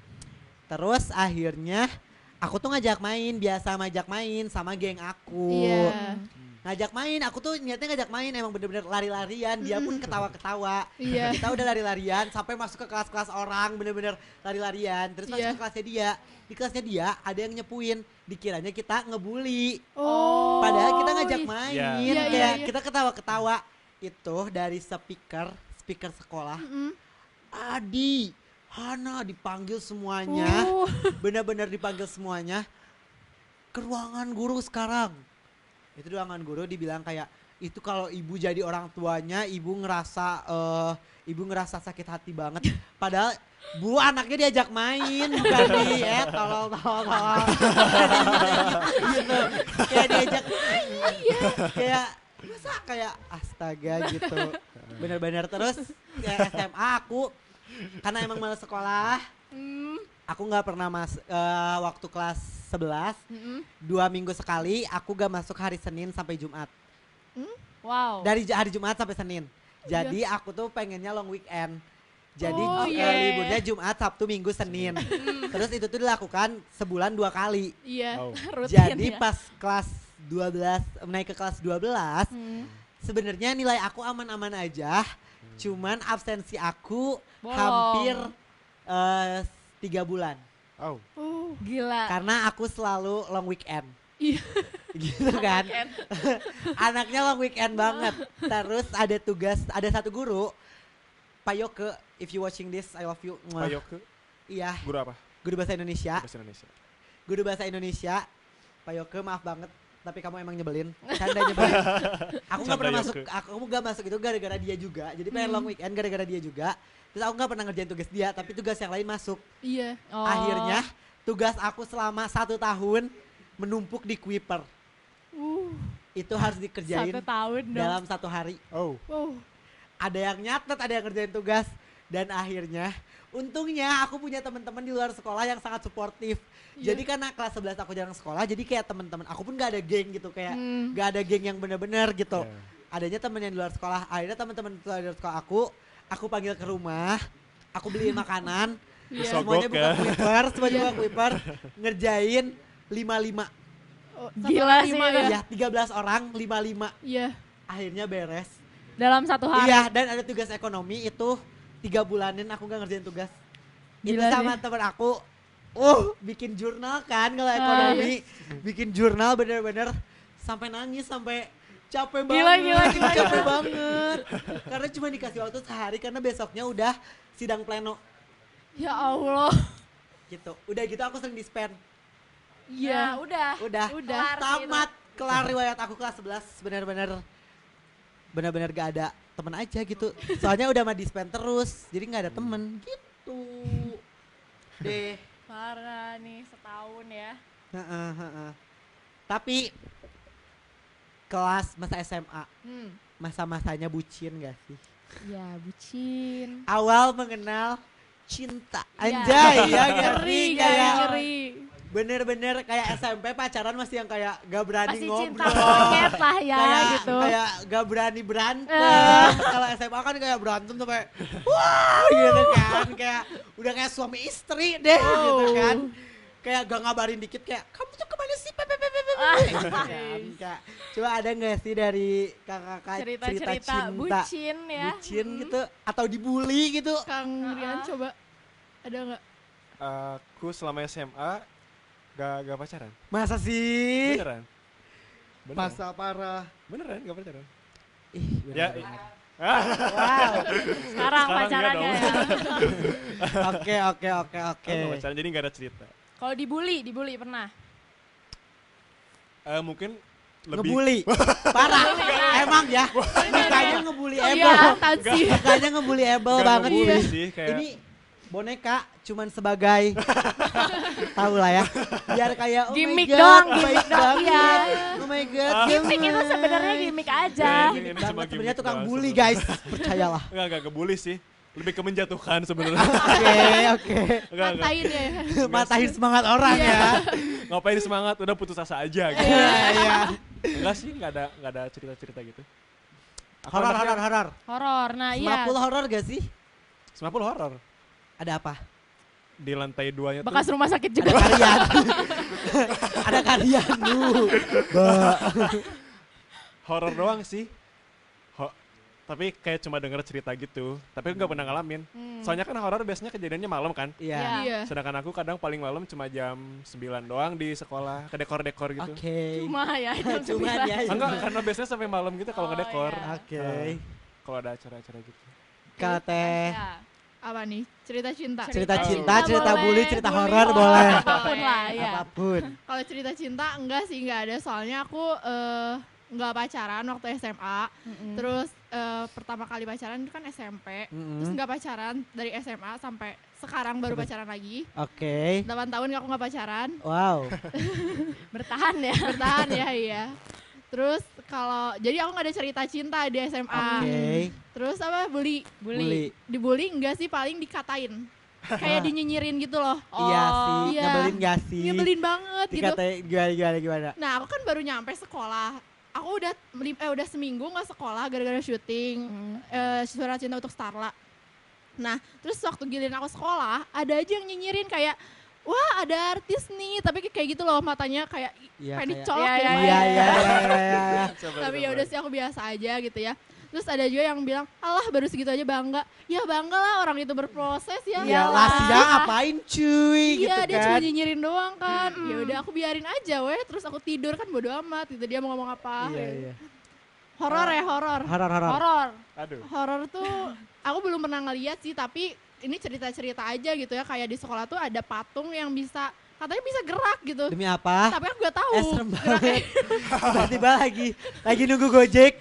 Terus akhirnya aku tuh ngajak main, biasa ngajak main sama geng aku. Iya. Ngajak main, aku tuh niatnya ngajak main emang bener-bener lari-larian, dia pun ketawa-ketawa. Iya. Kita udah lari-larian sampai masuk ke kelas-kelas orang, bener-bener lari-larian. Terus masuk Iya. ke kelasnya dia, di kelasnya dia ada yang nyepuin, dikiranya kita ngebully. Oh. Padahal kita ngajak main, Iya. Iya, kayak iya. kita ketawa-ketawa. Itu dari speaker sekolah. Mm-mm. Adi, Hana dipanggil semuanya, Oh. benar-benar dipanggil semuanya ke ruangan guru sekarang. Itu ruangan guru dibilang kayak itu kalau ibu jadi orang tuanya, ibu ngerasa sakit hati banget. Padahal Bu anaknya diajak main bukan di tolong. Gitu. Kayak diajak main. Kayak masa kayak astaga gitu. Bener-bener terus kayak SMA aku karena emang malas sekolah. Aku nggak pernah waktu kelas 11 2 minggu sekali aku gak masuk hari Senin sampai Jumat. Wow. Dari hari Jumat sampai Senin. Jadi aku tuh pengennya long weekend. Jadi Oh, liburnya Jumat, Sabtu, Minggu, Senin. Terus itu tuh dilakukan sebulan 2 kali. Iya. Oh. Rutin Jadi ya. pas kelas 12 naik ke kelas 12 sebenarnya nilai aku aman-aman aja. Cuman absensi aku Bolong. hampir 3 bulan. Oh. Oh. Gila. Karena aku selalu long weekend. Iya. Gitu kan. Anaknya long weekend banget. Terus ada satu guru, Pak Yoke, if you watching this, I love you. Pak Yoke, Iya, guru apa? guru bahasa Indonesia. Bahasa Indonesia. Guru bahasa Indonesia. Pak Yoke, maaf banget, tapi kamu emang nyebelin. Canda nyebelin. Aku nggak Canda pernah Yoke. aku nggak masuk itu gara-gara dia juga. Jadi pengen long weekend gara-gara dia juga. Terus aku nggak pernah ngerjain tugas dia, tapi tugas yang lain masuk. Iya. Oh. Akhirnya tugas aku selama 1 tahun menumpuk di Kuiper. Itu harus dikerjain 1 tahun dong. dalam 1 hari. Oh. Oh. Ada yang nyatet, ada yang ngerjain tugas. Dan akhirnya, untungnya aku punya teman-teman di luar sekolah yang sangat suportif. Iya. Jadi karena kelas 11 aku jarang sekolah, jadi kayak teman-teman aku pun gak ada geng gitu, kayak Hmm. gak ada geng yang bener-bener gitu. Iya. Adanya temen yang di luar sekolah, akhirnya teman-teman di luar sekolah aku panggil ke rumah, aku beliin makanan, Iya. semuanya Sogok buka ya. Kuiper, semuanya Iya. buka Kuiper, ngerjain 55. Oh, Gila sampai sih 5 itu. ya. Ya, 13 orang, 55. Iya. Akhirnya beres. Dalam 1 hari. Iya, dan ada tugas ekonomi itu 3 bulanin aku gak ngerjain tugas. Itu Gila sama sih. temen aku, bikin jurnal kan kalau ekonomi. Bikin jurnal bener-bener sampai nangis, sampai capek Gila, banget. gila. Capek banget. Karena cuma dikasih waktu sehari karena besoknya udah sidang pleno Ya Allah. gitu. Udah gitu aku sering dispen. Iya, udah. Udah. Kelar Tamat. Kelar riwayat aku kelas 11 bener-bener gak ada temen aja gitu. Soalnya udah mah dispen terus, jadi gak ada temen gitu. Deh. Parah nih, setahun ya. Heeh. Tapi kelas masa SMA, masa-masanya bucin gak sih? Ya, bucin. Awal mengenal cinta. Iya. Anjay, ya gak Ngeri sih? guys, Kayak ngeri. bener-bener kayak SMP pacaran masih yang kayak gak berani Masih cinta ngobrol. monyet lah ya kayak, gitu. kayak gak berani berantem. Kalau SMA kan kayak berantem sampai wah gitu kan. Kayak udah kayak suami istri deh gitu kan. Kayak gak ngabarin dikit kayak kamu tuh kemana sih? Gitu kan. Kayak, coba ada gak sih dari kakak-kakak cerita Cerita-cerita cinta? bucin ya. Bucin gitu atau dibully gitu. Kang Rian coba ada nggak? Aku selama SMA gak pacaran. Masa sih? Beneran. Beneran. Masa parah. Beneran gak pacaran. Ih, Ya, bener-bener. ah, Wow. Sekarang enggak pacarannya dong. ya. Oke. aku gak pacaran jadi gak ada cerita. Kalau dibully pernah. Mungkin lebih Ngebully. Parah. Emang ya. Mukanya ngebully Ebel. Kelihatan sih. Mukanya ngebully Ebel gak banget. ngebully Iya. sih kayak Ini boneka cuman sebagai tahu lah ya. Biar kayak oh Gimmick my God, doang, baik gimmick doang, banget. iya. Oh my god. Gimmick itu sebenarnya gimmick aja. Ini cuma Banget sebenarnya gimmick tukang doang bully sebenarnya. guys. Percayalah. Enggak ngebully sih. Lebih ke menjatuhkan sebenarnya. Oke. Enggak. Matain ya. Matahin semangat orang ya. Ngapain semangat udah putus asa aja gitu. Iya. Enggak sih, enggak ada cerita-cerita gitu. Aku Horor anaknya horor horor. Horor. Nah, iya. 50 horor gak sih? 50 horor. Ada apa? Di lantai 2-nya tuh Bekas rumah sakit Ada juga. kalian. Ada kalian lu. horor doang sih. Tapi kayak cuma denger cerita gitu. Tapi nggak pernah ngalamin. Soalnya kan horor biasanya kejadiannya malam kan. Iya. Iya. Iya. Sedangkan aku kadang paling malam cuma jam 9 doang di sekolah. Ke dekor-dekor gitu. Oke. Cuma ya jam Cuma 9. dia. Enggak, karena biasanya sampai malam gitu kalau Oh, ngedekor. iya. Oke. Kalau ada acara-acara gitu. Kalau teh Ya. Apa nih? Cerita cinta. cerita Cerita cinta, cinta cerita boleh, bully, cerita bully horor boleh. boleh. Apapun lah ya. Apapun. Kalau cerita cinta enggak sih, enggak ada. Soalnya aku enggak pacaran waktu SMA. Terus pertama kali pacaran itu kan SMP. Terus enggak pacaran dari SMA sampai sekarang baru pacaran lagi. Oke. 8 tahun aku enggak pacaran. Wow. Bertahan ya. Bertahan ya, iya. Terus jadi aku nggak ada cerita cinta di SMA. Oke. Terus apa bully? Bully. Dibully enggak sih, paling dikatain. Kayak dinyinyirin gitu loh. Iya sih. iya. Nyebelin gak sih? Nyebelin banget gitu. Dikatain gimana? Nah, aku kan baru nyampe sekolah. Aku udah seminggu nggak sekolah gara-gara syuting Suara Cinta Untuk Starla. Nah, terus waktu giliran aku sekolah, ada aja yang nyinyirin kayak, wah ada artis nih, tapi kayak gitu loh matanya kayak Iya, pengen kayak- dicolok Iya, gitu. iya, Iya, iya, iya. Tapi ya udah sih aku biasa aja gitu ya. Terus ada juga yang bilang, alah baru segitu aja bangga. Ya bangga lah, orang itu berproses ya. Iya Iyalah. lah siang ngapain cuy Iya, gitu dia cuma kan. nyinyirin doang kan. Ya udah aku biarin aja weh, terus aku tidur kan bodo amat gitu, dia mau ngomong apa. Iya, iya. Horor ya, horor. Horor. Horor. Aduh. Horor tuh aku belum pernah ngeliat sih, tapi ini cerita-cerita aja gitu ya, kayak di sekolah tuh ada patung yang katanya bisa gerak gitu. Demi apa? Tapi aku gak tahu. Serem banget. Tiba-tiba lagi nunggu Gojek.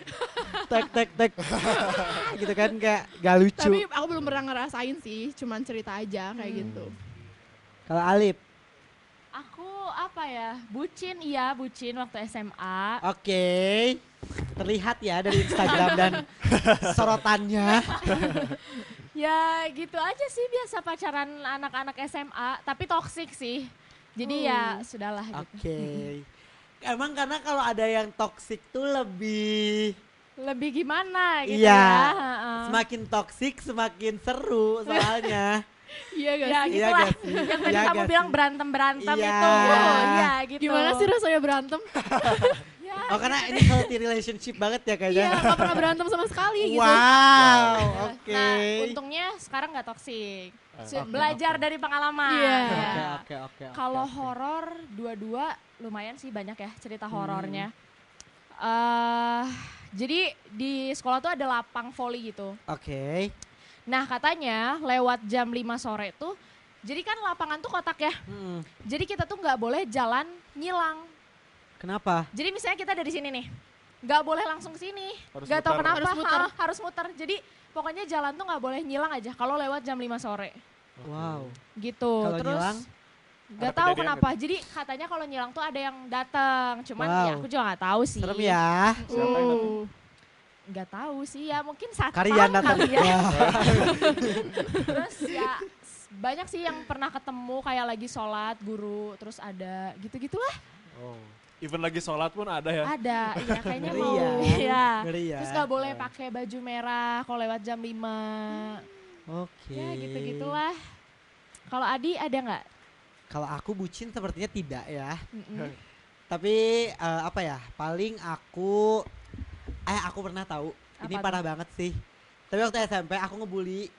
Tek. Gitu kan kayak gak lucu. Tapi aku belum pernah ngerasain sih, cuman cerita aja kayak gitu. Kalau Alip, Aku apa ya? Bucin waktu SMA. oke. Terlihat ya dari Instagram dan sorotannya. Ya gitu aja sih biasa pacaran anak-anak SMA, tapi toksik sih. Jadi ya sudahlah gitu. Oke. Emang karena kalau ada yang toksik tuh lebih Lebih gimana gitu Iya. ya. heeh. semakin toksik semakin seru soalnya. Iya gak Ya sih? gitu Iya lah. gak sih? Yang tadi Iya kamu gak bilang sih? berantem-berantem Iya. itu. Oh, iya gitu. Gimana sih rasanya berantem? Ya, Oh karena ini healthy relationship banget ya Iya, kayaknya. gak pernah berantem sama sekali gitu. Wow, oke. Nah, untungnya sekarang nggak toksik. Oke, Belajar dari pengalaman. Iya. Ya. Oke. Kalau horor dua-dua lumayan sih banyak ya cerita horornya. Jadi di sekolah tuh ada lapang voli gitu. Oke. Nah katanya lewat jam 5 sore tuh, jadi kan lapangan tuh kotak ya. Jadi kita tuh nggak boleh jalan nyilang. Kenapa? Jadi misalnya kita dari sini nih, nggak boleh langsung ke sini. Harus Nggak tahu muter. kenapa, Harus muter. harus muter. Jadi pokoknya jalan tuh nggak boleh nyilang aja kalau lewat jam 5 sore. Wow. Gitu. Kalau Terus nyilang? nggak Ada tahu kejadian kenapa. Jadi katanya kalau nyilang tuh ada yang datang. Cuman Wow. ya aku juga nggak tahu sih. Serem ya. Siapa yang datang? Nggak tahu sih ya, mungkin satpam Karian datang. kali ya. Wah. Terus ya banyak sih yang pernah ketemu kayak lagi sholat guru terus ada gitu-gitulah. Oh. Even lagi sholat pun ada ya? Ada, iya kayaknya Ngeri mau. ya. Iya. Ngeri ya. Terus gak boleh pakai baju merah kalau lewat jam 5. Oke. Ya gitu-gitulah. Kalau Adi ada nggak? Kalau aku bucin sepertinya tidak ya. Mm-mm. Tapi apa ya? Paling aku pernah tahu. Ini Apa parah banget sih. Tapi waktu SMP aku ngebully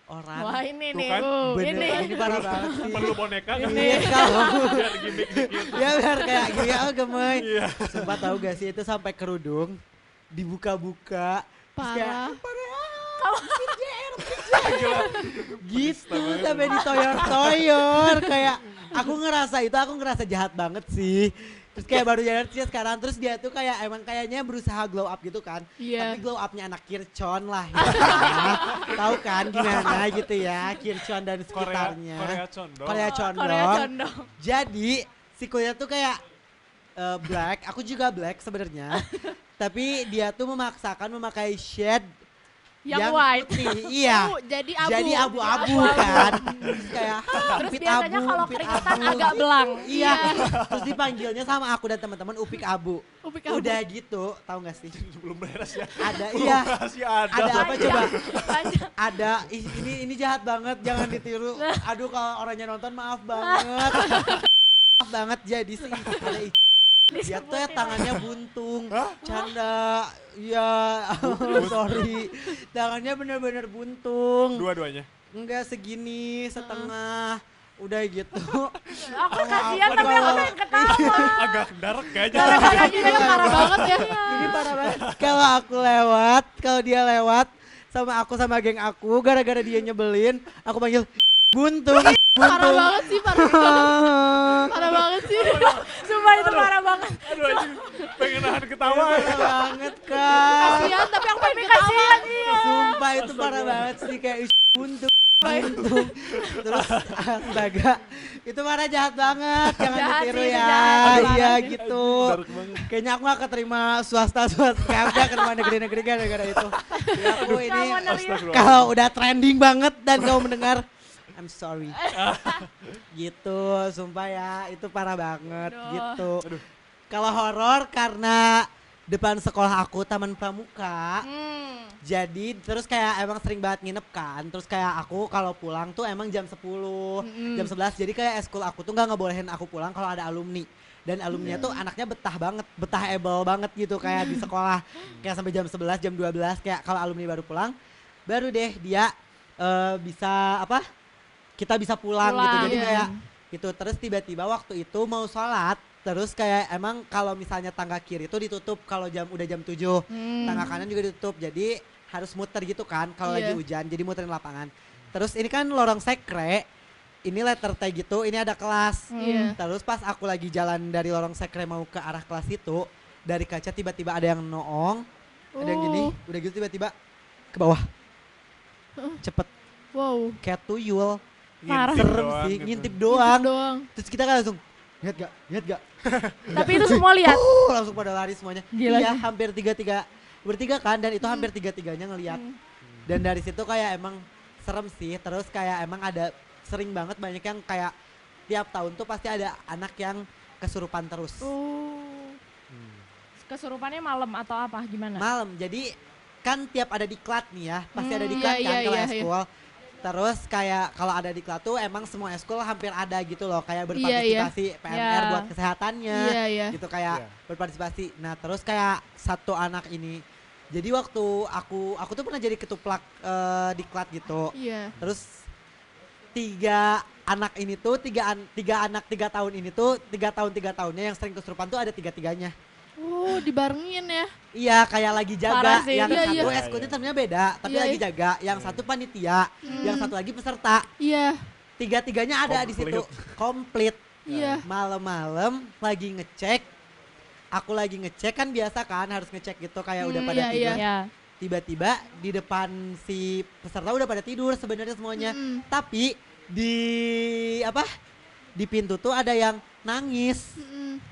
orang. Wah ini Tuh nih, kan? Bener, ini parah banget sih. Perlu boneka kan? Iya, kalau Biar gimmick dikit. ya biar kayak gini, oh gemoy. Iya. Sumpah tahu gak sih itu sampai kerudung dibuka-buka. Terus kayak, Parah. gitu sampai ditoyor-toyor kayak aku ngerasa jahat banget sih. Terus kayak baru jalan sih sekarang, terus dia tuh kayak emang kayaknya berusaha glow up gitu kan. Iya. Tapi glow upnya anak Kircon lah ya. Tahu kan gimana gitu ya, Kircon dan sekitarnya. Korea condong. Korea Korea condong. condong. Jadi si kuliah tuh kayak black, aku juga black sebenarnya. Tapi dia tuh memaksakan memakai shade Yang white. putih. Iya. Jadi abu. Jadi abu-abu kan. Terus kayak Terus upik biasanya abu, kalau upik keringetan abu. agak belang. Iya. Terus dipanggilnya sama aku dan teman-teman upik abu. Upik abu. Udah gitu, tahu gak sih? Belum beres ya? Ada Belum iya. beres ya ada. Ada apa Panjang. coba? Panjang. Ada ini jahat banget, jangan ditiru. Aduh kalau orangnya nonton maaf banget. Maaf banget jadi sih ada dia tuh ya tangannya buntung, canda, ya sorry, tangannya bener-bener buntung, Dua-duanya. enggak segini, setengah, udah gitu. Aku Sama kasihan apa tapi aku dong? pengen ketawa. Agak dark kayaknya. Gara-gara gini kan parah banget ya. Ini parah banget. Kalau dia lewat sama aku sama geng aku, gara-gara dia nyebelin, aku panggil buntung. Parah banget sih, parah banget. Parah banget sih. Sumpah itu parah banget. Aduh anjing, pengen nahan ketawa. Parah banget kan. Kasihan tapi aku pengen ketawa. Sumpah itu parah banget sih kayak buntung. Terus astaga itu marah jahat banget, jangan Jahat ditiru sih, itu ya. jahat, Iya parah. gitu. Dark banget. Kayaknya aku gak keterima swasta kayak udah keterima negeri-negeri gara-gara itu. Ya aku ini Kamu nerima. Astagfirullah. kalau udah trending banget dan kamu mendengar I'm sorry. Gitu, sumpah ya, itu parah banget Aduh. gitu. Aduh. Kalau horor karena depan sekolah aku Taman Pramuka. Jadi terus kayak emang sering banget nginep kan. Terus kayak aku kalau pulang tuh emang jam 10, jam 11. Jadi kayak eskul aku tuh nggak ngebolehin aku pulang kalau ada alumni. Dan alumni tuh anaknya betah banget, betah able banget gitu kayak di sekolah. Kayak sampai jam 11, jam 12 kayak kalau alumni baru pulang, baru deh dia bisa apa? Kita bisa pulang gitu. Pulang, Jadi iya. kayak gitu. Terus tiba-tiba waktu itu mau sholat, terus kayak emang kalau misalnya tangga kiri itu ditutup kalau udah jam 7. Tangga kanan juga ditutup. Jadi harus muter gitu kan kalau lagi Iya. hujan. Jadi muterin lapangan. Terus ini kan lorong sekre. Ini letter T gitu, ini ada kelas. Iya. Terus pas aku lagi jalan dari lorong sekre mau ke arah kelas itu, dari kaca tiba-tiba ada yang noong, ada yang gini, udah gitu tiba-tiba ke bawah. Cepet, Wow. kayak tuyul. Parah. Ngintip Serem doang sih, gitu. ngintip doang. Doang. Terus kita kan langsung, lihat gak? Tapi itu semua lihat. Langsung pada lari semuanya. Gila Iya, sih. hampir bertiga kan, dan itu hampir tiga-tiganya ngelihat. Dan dari situ kayak emang serem sih. Terus kayak emang ada sering banget banyak yang kayak tiap tahun tuh pasti ada anak yang kesurupan terus. Kesurupannya malam atau apa gimana? Malam. Jadi kan tiap ada diklat nih ya, pasti ada Iya, diklat kan iya, kalau iya, eskul. Terus kayak kalau ada diklat tuh emang semua eskul hampir ada gitu loh, kayak Iya, iya. berpartisipasi PMR Iya. buat kesehatannya. Iya, iya. Gitu kayak Iya. berpartisipasi. Nah, terus kayak satu anak ini. Jadi waktu aku tuh pernah jadi ketuplak diklat gitu. Iya. Terus tiga anak ini tuh tiga anak 3 tahun ini tuh 3 tahunnya yang sering kesurupan tuh ada tiga-tiganya. Oh, dibarengin ya. Iya kayak lagi jaga, Parah sih. yang Iya, satu iya. eskulnya sebenarnya beda, tapi Iya, lagi iya. jaga, yang satu panitia, yang satu lagi peserta. Iya. Tiga-tiganya ada di situ, komplit. Iya. Malam-malam lagi ngecek, aku lagi ngecek kan biasa kan harus ngecek gitu kayak udah pada Iya, tidur. iya. Ya. Tiba-tiba di depan si peserta udah pada tidur sebenarnya semuanya, tapi di apa? Di pintu tuh ada yang nangis.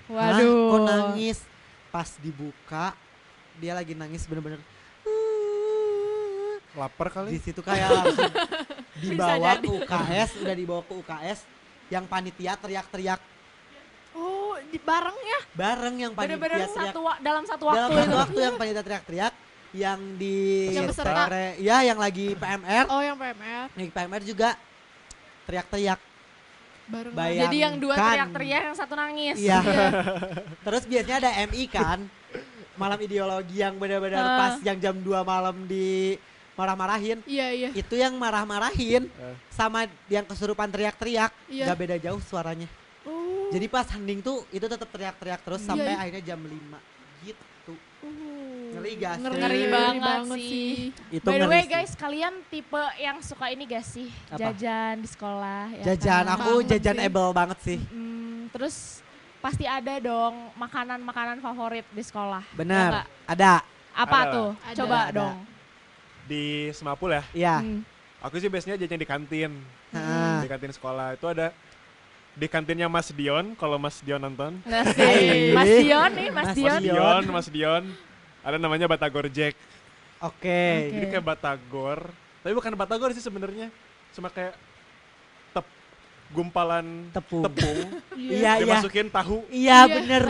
Hah, Waduh. kok nangis? Pas dibuka, dia lagi nangis bener-bener. Lapar Di kali. situ kayak langsung dibawa jadi. ke UKS, udah dibawa ke UKS yang panitia teriak-teriak Oh, bareng ya? bareng yang panitia Bener-bener teriak dalam satu dalam waktu satu itu. waktu yang panitia teriak-teriak yang di Yang peserta. ya yang lagi PMR Oh, yang PMR yang PMR juga teriak-teriak bareng. Bayang. Jadi yang dua Bayangkan. teriak-teriak, yang satu nangis. iya terus biasanya ada MI kan malam ideologi yang benar-benar Ah. pas yang jam 2 malam di marah-marahin Iya, iya. itu yang marah-marahin Eh. sama yang kesurupan teriak-teriak Iya. nggak beda jauh suaranya. Oh. Jadi pas hening tuh itu tetap teriak-teriak terus Iya, sampai iya. akhirnya jam 5 gitu. Oh. Ngeri gak sih? Ngeri banget sih. Itu By the ngeri way sih. guys, kalian tipe yang suka ini gak sih? Apa? Jajan di sekolah. Ya Jajan kan? aku Banget jajan sih. able banget sih. Terus pasti ada dong makanan-makanan favorit di sekolah. Ya Benar. nggak? Ada. Apa Ada tuh? lah. Coba Ada. dong. Di Semapul ya. Iya. Hmm. Aku sih biasanya jajan di kantin. Heeh. Di kantin sekolah itu ada di kantinnya Mas Dion, kalau Mas Dion nonton. Nasi. Hai. Mas Dion nih, Mas Mas Dion. Dion. Mas Dion. Ada namanya Batagor Jack. Oke. Jadi kayak batagor, tapi bukan batagor sih sebenarnya. Cuma kayak gumpalan Tepung. Iya. Iya, iya. dimasukin tahu. Iya, Iya. bener.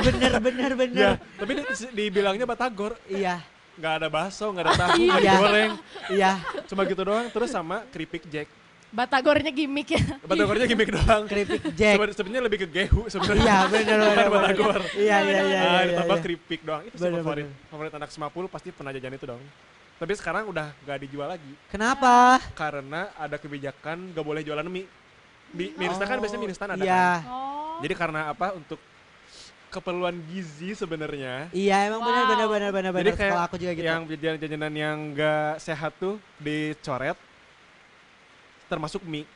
Ya, tapi dibilangnya batagor. Iya. Nggak ada bakso, nggak ada tahu, nggak Iya. digoreng. Iya. Cuma gitu doang. Terus sama keripik Jack. Batagornya gimmick ya. Batagornya gimmick doang. Keripik Jack. Sebenarnya lebih ke gehu sebenarnya. Iya, bener. Bukan batagor. Iya, iya, iya. Ah, iya, ditambah iya. keripik doang. Itu sih Bener, favorit. bener. Favorit anak Semapul pasti pernah jajan itu dong. Tapi sekarang udah nggak dijual lagi. Kenapa? Karena ada kebijakan nggak boleh jualan mie. Mie instan kan biasanya mie instan ada Iya. kan. Oh. Jadi karena apa? Untuk keperluan gizi sebenarnya. Iya, emang Wow. bener. Jadi kayak Sekolah aku juga gitu. yang jajanan-jajanan yang nggak sehat tuh dicoret. Termasuk mie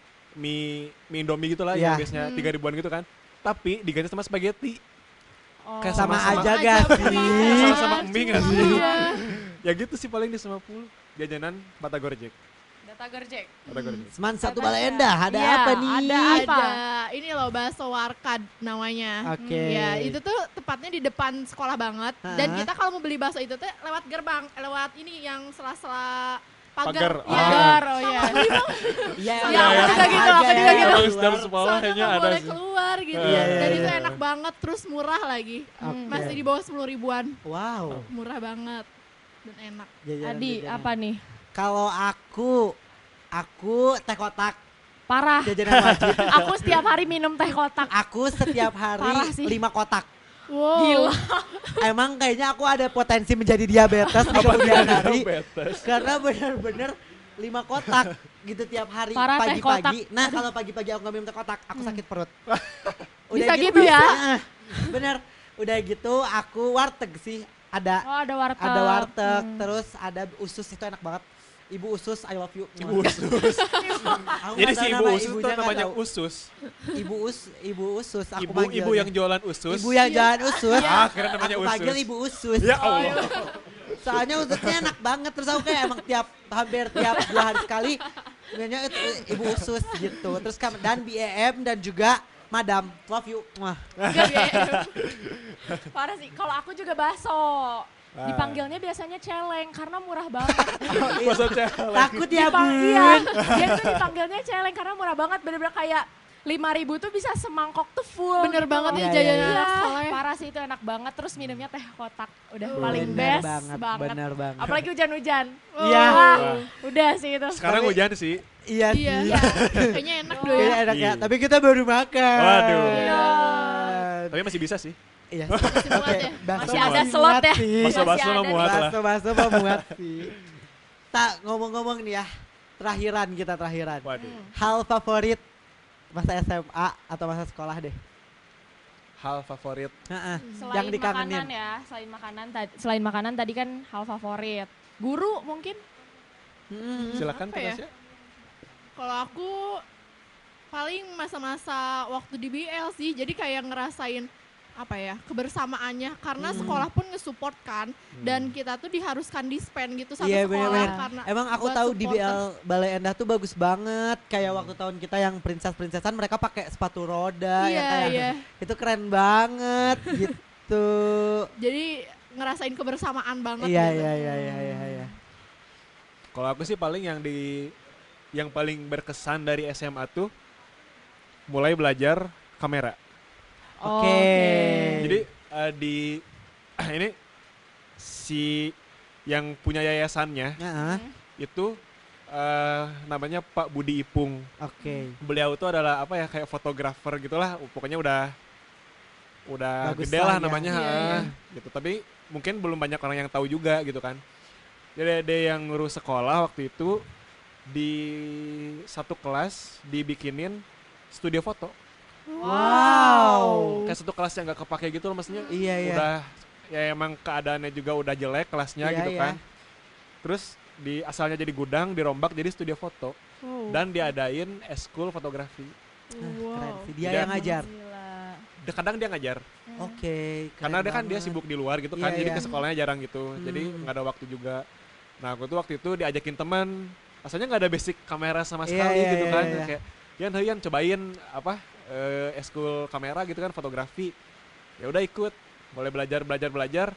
Indomie gitu lah Iya. yang biasanya 3 ribuan gitu kan. Tapi diganti sama spaghetti. Oh. Kayak sama sama-sama aja aja gak memang. sih? Sama-sama mie nggak sih? Iya. Ya gitu sih paling di Semapul. Jajanan Batagor Jack. Batagor Jack. Batagor Jack. Seman satu Ada. Baleendah, ada Iya, apa nih? ada apa? Ada ini loh bakso warkad namanya. Oke. Ya, itu tuh tepatnya di depan sekolah banget. Dan Hah? kita kalau mau beli bakso itu tuh lewat gerbang, lewat ini yang sela-sela Pagar. pagar. Ah. Pagar, oh iya. Iya, Iya, aku juga gitu, aku juga gitu. Emang setiap sekolah Soalnya kayaknya nggak ada boleh sih. keluar gitu. Iya, iya, Dan iya, itu iya. enak banget, terus murah lagi. Oke. Masih di bawah 10 ribuan. Wow. Murah banget dan enak. Adi, apa nih? Kalau aku teh kotak Parah. jajanan wajib. Aku setiap hari minum teh kotak. Aku setiap hari Parah sih. 5 kotak. Wow. Gila. Emang kayaknya aku ada potensi menjadi diabetes di kemudian hari. Diabetes. Karena benar-benar 5 kotak gitu tiap hari Parah, teh pagi-pagi. Nah, kalau pagi-pagi aku nggak minum teh kotak, aku sakit perut. Bisa gitu ya? Bener. Udah gitu aku warteg sih ada. Oh, ada warteg. Ada warteg, terus ada usus itu enak banget. Ibu Usus, I love you. Ibu Usus. Aku Jadi nggak si tahu Ibu nama Usus ibunya, tuh nggak namanya tahu. Usus. Ibu Usus, aku Ibu manggilnya. yang jualan usus. Ibu yang jalan usus. Ah, kira namanya Aku Usus. panggil Ibu Usus. Ya Allah. Soalnya ususnya enak banget, terus aku kayak emang hampir tiap 2 hari sekali namanya itu Ibu Usus gitu. Terus dan BEM dan juga Madam, love you. Wah. Parah sih. Kalau aku juga bakso. Dipanggilnya biasanya celeng karena murah banget. Masa celeng. Takut ya, Bun. Iya, dia tuh dipanggilnya celeng karena murah banget. Bener-bener kayak 5.000 tuh bisa semangkok tuh full. Bener gitu banget loh. nih Iya, jajanan iya, anak sekolah ya. Parah sih itu enak banget. Terus minumnya teh kotak. Udah Oh, paling Bener best banget, banget. bener banget. Apalagi hujan-hujan. Iya. Wah, udah sih itu. Sekarang Tapi- hujan sih. Iya sih. Iya. Kayaknya enak dulu Kayaknya ya. enak ya, Iya. tapi kita baru makan. Waduh. Iya. Tapi masih bisa sih. Iya. Masih muat ya. Masih ada slot ya. Bakso-bakso mah muat lah. Bakso mah muat sih. Tak ngomong-ngomong nih ya, terakhiran. Waduh. Hal favorit masa SMA atau masa sekolah deh? Hal favorit. Heeh. Selain Yang dikangenin. makanan ya, selain makanan tadi kan hal favorit. Guru mungkin? Silakan Apa ya? Tasya. Kalau aku paling masa-masa waktu di BL sih, jadi kayak ngerasain apa ya kebersamaannya karena sekolah pun nge-support kan dan kita tuh diharuskan di-spend gitu satu Iya sekolah bener-bener. karena Emang aku buat tahu di support kan. BL Balai Endah tuh bagus banget. Kayak waktu tahun kita yang princess-princessan mereka pakai sepatu roda Iya, yang kayak iya. itu keren banget gitu. Jadi ngerasain kebersamaan banget Iya gitu. iya iya iya iya iya. Kalau aku sih paling yang di yang paling berkesan dari SMA tuh mulai belajar kamera. Oke. Jadi di ini si yang punya yayasannya Heeh. itu namanya Pak Budi Ipung. Oke. Beliau tuh adalah apa ya, kayak fotografer gitulah, pokoknya udah Bagus gede lah lah ya. namanya, gitu. Tapi mungkin belum banyak orang yang tahu juga gitu kan. Jadi ada yang ngurus sekolah waktu itu, di satu kelas dibikinin studio foto. Wow. Kayak satu kelas yang gak kepake gitu loh, maksudnya Iya, iya. udah ya emang keadaannya juga udah jelek kelasnya Iya, gitu iya. kan. Terus di asalnya jadi gudang, dirombak jadi studio foto Wow. dan diadain eskul fotografi. Keren sih. Dia Jadi yang ngajar. Gila. Kadang dia ngajar Oke. karena keren dia kan dia banget. sibuk di luar gitu kan, Iya, jadi iya. ke sekolahnya jarang gitu, jadi nggak ada waktu juga. Nah aku tuh waktu itu diajakin teman, asalnya nggak ada basic kamera sama Iya, sekali iya, gitu iya, kan, iya. kayak Yan cobain apa eskul kamera gitu kan, fotografi. Ya udah ikut, mulai belajar,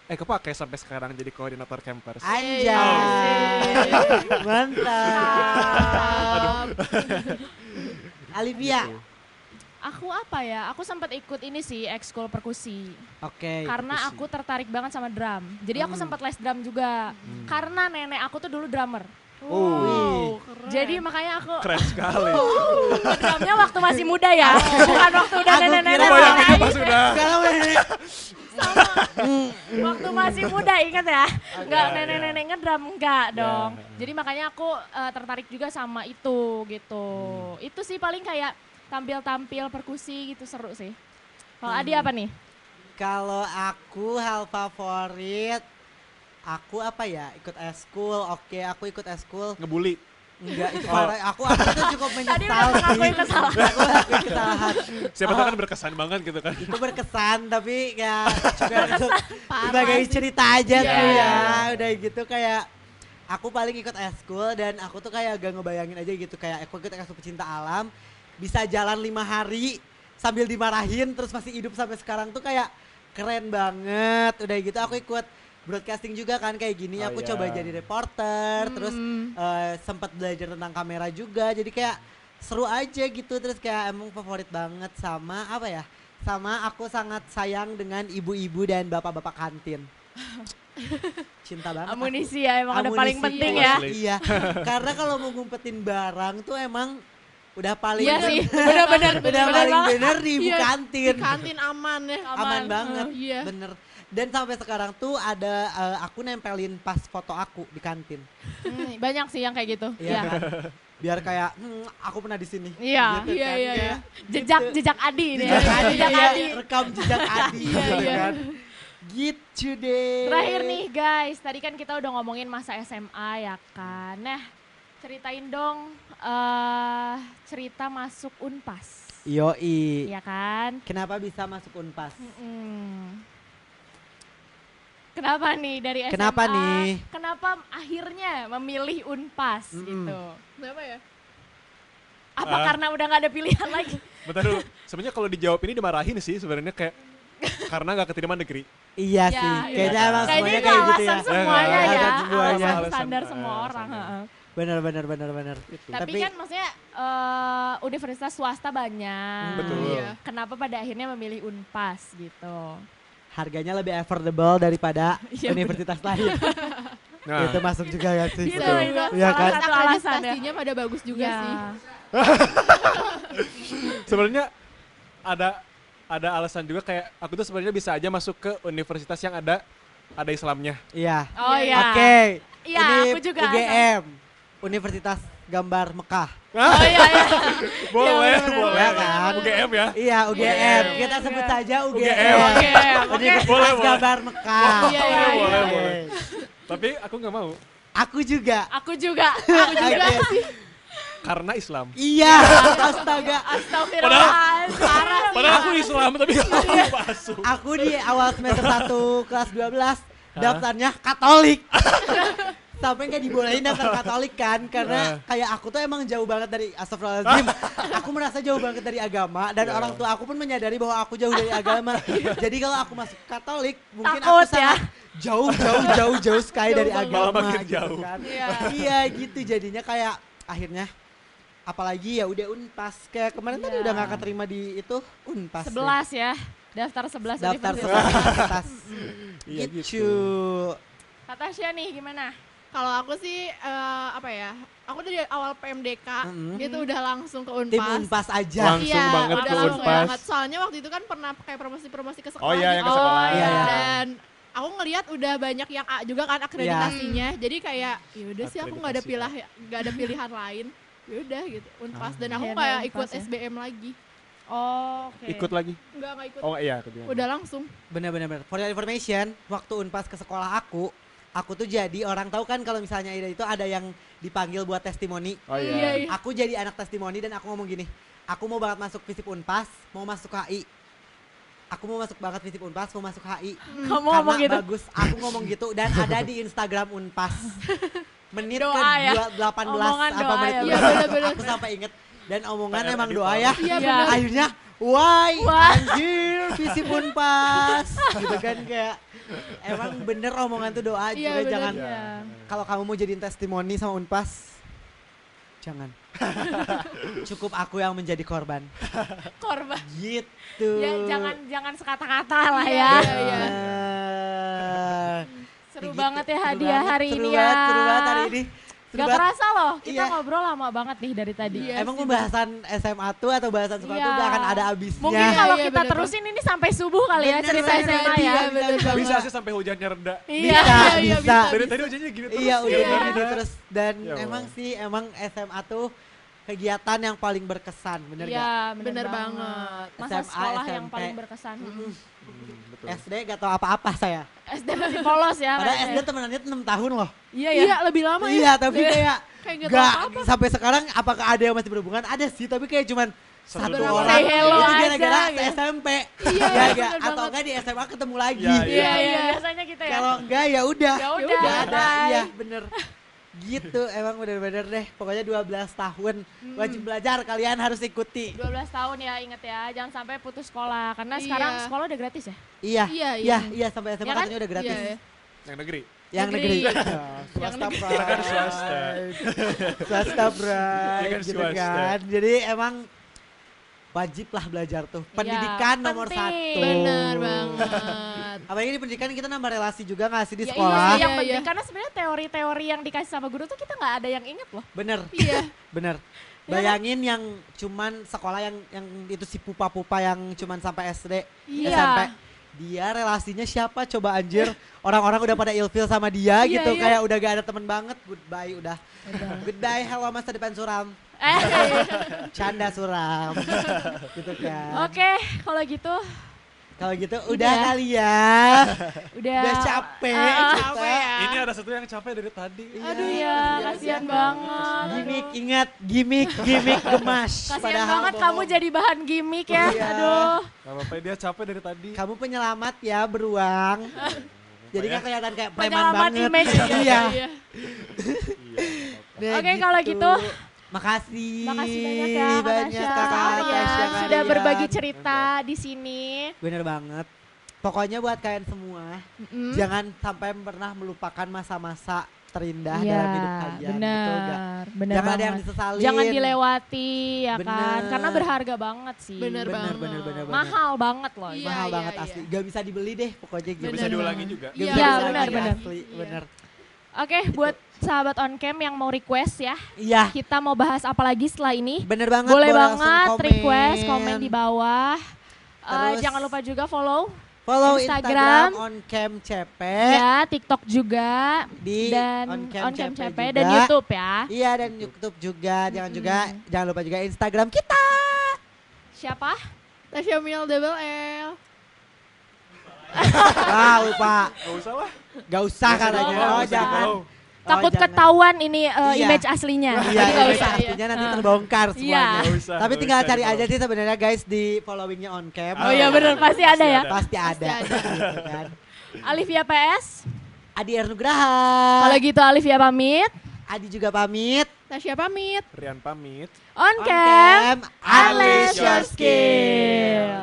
kepake sampai sekarang jadi koordinator campers. Anjay. Mantap. Alivia. Gitu. Aku apa ya? Aku sempat ikut ini sih, ekskul perkusi. Oke. Karena perkusi. aku tertarik banget sama drum. Jadi aku sempat les drum juga. Karena nenek aku tuh dulu drummer. Wih. Keren. Jadi makanya aku Keren sekali. drumnya waktu masih muda ya. Bukan waktu udah Aku nenek-nenek kira Bayangin mulai. apa sudah. Kalau Waktu masih muda, ingat ya? Enggak Iya, nenek-nenek ngedrum, enggak dong. Iya. Jadi makanya aku tertarik juga sama itu gitu. Itu sih paling kayak tampil-tampil perkusi gitu, seru sih. Kalau Adi apa nih? Kalau aku hal favorit, aku apa ya? Ikut eskul. Oke, aku ikut eskul. Ngebully. Enggak, itu Oh. parah. Aku tuh cukup Tadi menyesal udah sih. mengakui kesalahan. Aku akui kesalahan. Siapa tahu kan berkesan banget gitu kan. Itu berkesan, tapi ya juga itu Parah sebagai sih. cerita aja Iya, tuh iya, ya. Udah gitu kayak aku paling ikut eskul dan aku tuh kayak gak ngebayangin aja gitu, kayak aku ikut eskul pecinta alam bisa jalan 5 hari sambil dimarahin terus masih hidup sampai sekarang tuh kayak keren banget. Udah gitu aku ikut broadcasting juga kan kayak gini, Oh aku iya. coba jadi reporter, terus sempat belajar tentang kamera juga, jadi kayak seru aja gitu. Terus kayak emang favorit banget sama apa ya, sama aku sangat sayang dengan ibu-ibu dan bapak-bapak kantin. Cinta banget aku. Amunisi ya, emang udah paling Amunisi, penting iya. ya. Iya, karena kalau mau ngumpetin barang tuh emang udah paling Iya sih, benar-benar udah paling banget. bener di ibu Iya, kantin. Di kantin aman ya. Aman banget, Iya. bener. Dan sampai sekarang tuh ada aku nempelin pas foto aku di kantin. Banyak sih yang kayak gitu. Iya Iya. kan? Biar kayak aku pernah di sini. Iya. Gitu Iya, kan, iya, kayak iya. Jejak Adi nih. Jejak Adi, Jejak iya, Adi. rekam jejak Adi Iya, gitu iya. kan. Gitu deh. Terakhir nih guys, tadi kan kita udah ngomongin masa SMA ya kan. Nah, ceritain dong cerita masuk Unpas. Yoi. Iya kan? Kenapa bisa masuk Unpas? Kenapa nih dari SMA? Kenapa nih? Kenapa akhirnya memilih Unpas gitu? Kenapa ya? Apa karena udah gak ada pilihan lagi? Bentar dulu, sebenarnya kalau dijawab ini dimarahin sih sebenarnya, kayak karena nggak keterima negeri. Iya Ya, sih, iya. kayaknya emang Kayaknya semuanya itu kayak gitu alasan ya. semuanya Alasan ya, semuanya. alasan standar semua Alasan, orang. ya. heeh. Bener. Tapi kan maksudnya universitas swasta banyak. Betul. Iya. Kenapa pada akhirnya memilih Unpas gitu? harganya lebih affordable daripada Iya, universitas lain. Nah, Itu masuk juga gak sih? Itu, Betul. itu Iya salah kan? satu alasan ya. Akreditasinya pada bagus juga Iya. sih. sebenarnya ada alasan juga, kayak aku tuh sebenarnya bisa aja masuk ke universitas yang ada Islamnya. Iya. Oh iya. Oke. Iya, Ini aku juga. UGM, Universitas Gambar Mekah. Oh iya, iya. Boleh, bener, boleh. Ya kan? UGM ya. Iya, UGM. Kita sebut saja UGM. UGM. Oke, oke. Universitas Boleh, boleh. Gambar Mekah. Iya, iya, iya. Boleh, Oke. boleh. Tapi aku nggak mau Aku juga. Aku juga. Aku juga. Oke. karena Islam. Iya, astaga. Astagfirullah. Parah sih. Padahal aku Islam tapi nggak mau masuk. Aku di awal semester 1 kelas 12 daftarnya Katolik. Sampai nggak dibolehin daftar Katolik kan, karena kayak aku tuh emang jauh banget dari astagfirullahaladzim. Aku merasa jauh banget dari agama dan orang tua aku pun menyadari bahwa aku jauh dari agama. Jadi kalau aku masuk Katolik mungkin Takut aku sangat jauh sekali dari Malah agama makin gitu jauh. kan. Iya. Iya gitu, jadinya kayak akhirnya. Apalagi ya udah Unpas. Kayak kemarin tadi Iya. udah gak keterima di itu Unpas. 11 ya. Daftar 11 Daftar universitas. universitas. Iya Gitu. gitu. Kak Tasya nih gimana? Kalau aku sih apa ya? Aku dari awal PMDK itu udah langsung ke Tim Unpas. Unpas aja. Langsung Iya, banget udah ke langsung Unpas. banget. Soalnya waktu itu kan pernah kayak promosi-promosi ke sekolah. Oh iya, yang ke gitu. sekolah. Oh, iya. Dan aku ngelihat udah banyak yang A juga kan akreditasinya. Jadi kayak yaudah sih aku nggak ada pilihan lain. Yaudah gitu Unpas dan aku Iya, kayak Unpas ikut ya. SBM lagi. Oh, oke. Ikut lagi? Nggak ikut. Oh iya, ikut juga. Udah langsung. Bener. For your information, waktu Unpas ke sekolah aku tuh jadi orang tahu kan kalau misalnya itu ada yang dipanggil buat testimoni. Oh Iya, iya. iya. Aku jadi anak testimoni dan aku ngomong gini, aku mau banget masuk FISIP Unpas, mau masuk HI. Aku mau masuk banget FISIP Unpas, mau masuk HI. Kamu Karena ngomong gitu. bagus, aku ngomong gitu dan ada di Instagram Unpas. Menit Doa ke ya. 18 Omongan apa doa menit ya, ke Iya, 12. bener-bener. Aku sampai inget dan omongan PR emang editor. doa ya. Iya, Iya. bener. Akhirnya why Wah. anjir FISIP Unpas gitu kan kayak emang bener omongan tuh doa Iya, juga bener. jangan Iya. kalau kamu mau jadiin testimoni sama Unpas jangan. Cukup aku yang menjadi korban. Korban. Gitu. Ya jangan sekata-kata lah Iya, ya. iya, iya. Seru Kayak banget gitu. ya Seru hadiah banget, hari seru ini banget, ya. Seru banget hari ini. Seru Gak banget. kerasa loh, kita Iya. ngobrol lama banget nih dari tadi. Iya. Emang sih, pembahasan SMA tuh atau bahasan sekolah tuh Iya. gak akan ada habisnya. Mungkin Iya, kalau iya, kita bener terusin ini sampai subuh kali ya Bener, cerita bener, SMA iya, ya. bener banget. Bisa sih sampai hujannya reda. Iya. Bisa. Dari tadi hujannya gini terus. Iya udah Iya. gini terus dan Ya Allah. emang sih emang SMA tuh kegiatan yang paling berkesan bener gak? Iya, Bener banget. banget. Masa SMA, sekolah yang SMP. paling berkesan. Betul. SD gak tau apa-apa saya. SD masih polos ya. Padahal Mas, SD ya. temenannya 6 tahun loh. Iya ya. Iya, lebih lama ya. Iya tapi kayak Kayak nggak gak tahu apa-apa. sampai sekarang apakah ada yang masih berhubungan? Ada sih tapi kayak cuman Satu satu doang. orang. Say hello Itu aja gara-gara gitu. SMP. Iya, Ya bener gak? Atau banget. enggak di SMA ketemu lagi. Iya, Iya, iya, biasanya gitu ya. Kalau enggak ya udah. Ya udah, Nggak ada. bye. Iya bener. Gitu emang bener-bener deh. Pokoknya 12 tahun wajib belajar kalian harus ikuti. 12 tahun ya, inget ya. Jangan sampai putus sekolah. Karena Iya. sekarang sekolah udah gratis ya. Iya. Iya, Iya, iya. iya sampai SMA Ya kan? katanya udah gratis. Iya, iya. Yang negeri. Yang negeri. Negeri. Swasta negeri. Kita kan pride. swasta. Swasta pride Iya kan gitu swasta. kan. Jadi emang wajib lah belajar tuh. Pendidikan Iya, nomor penting. 1. Bener banget. Apalagi di pendidikan kita nambah relasi juga gak sih di Ya sekolah? iya, yang Iya, penting iya. karena sebenarnya teori-teori yang dikasih sama guru tuh kita nggak ada yang inget loh. Bener, Iya. bener. Ya Bayangin yang cuman sekolah yang itu si pupa-pupa yang cuman sampai SD, Iya. SMP. Dia relasinya siapa coba anjir? Orang-orang udah pada ilfil sama dia Iya, gitu, iya. kayak udah gak ada teman banget. Goodbye udah. Goodbye, hello masa depan suram. Canda suram. Gitu kan. Oke, kalau gitu Kalau gitu Udah. udah kali ya. udah. Udah capek. Capek kita. Ini ada satu yang capek dari tadi. Aduh ya, kasihan banget. Gimik, ingat gimik gemas. Kasihan banget kamu jadi bahan gimmick ya. Iya. Aduh. Gak apa-apa dia capek dari tadi. Kamu penyelamat ya beruang. Jadi ya? kan kelihatan kayak preman Penyelamat banget. image. Iya. Iya. Iya. Nah, Oke, kalau gitu. Makasih. Makasih banyak ya Kak banyak Tasya. Kakak Ya, Tasya sudah kalian. berbagi cerita di sini. Bener banget. Pokoknya buat kalian semua, jangan sampai pernah melupakan masa-masa terindah dalam hidup kalian. Betul gak? Iya, bener Jangan ada yang banget. disesalin. Jangan dilewati ya kan, Bener. karena berharga banget sih. Bener banget. bener. Mahal banget loh. Iya. Mahal banget asli. Gak bisa dibeli deh pokoknya gitu. Gak bisa Bener diulangi banget. juga. Gak Iya, bisa Iya, diulangi benar-benar. asli, Iya. bener. Oke, buat sahabat on cam yang mau request ya, Iya, kita mau bahas apa lagi setelah ini? bener banget. Boleh langsung banget komen. request, komen di bawah. Terus- Jangan lupa juga follow Follow Instagram. Instagram oncamCP ya, TikTok juga di dan Oncam on cam CP CP juga. dan YouTube ya. Iya dan YouTube juga. Jangan lupa juga Instagram kita. Siapa? Tasya Mil double L. Lupa. Gak usah lah. Gak usah Gak usah katanya. di-follow, Oh gak usah jangan. di-follow. Takut jangan. ketahuan ini Iya. image aslinya. Iya, Jadi nggak image usah. aslinya nanti terbongkar Iya. semuanya. Gak usah. Tapi gak tinggal usah cari di-follow. aja sih sebenarnya guys di followingnya on cam. Oh iya bener, pasti ada ya. Pasti ada. Pasti ada. Gitu kan. Alivia PS. Adi Ernugraha. Kalau gitu Alivia pamit. Adi juga pamit. Tasya pamit. Rian pamit. On On cam, cam, unleash your skill.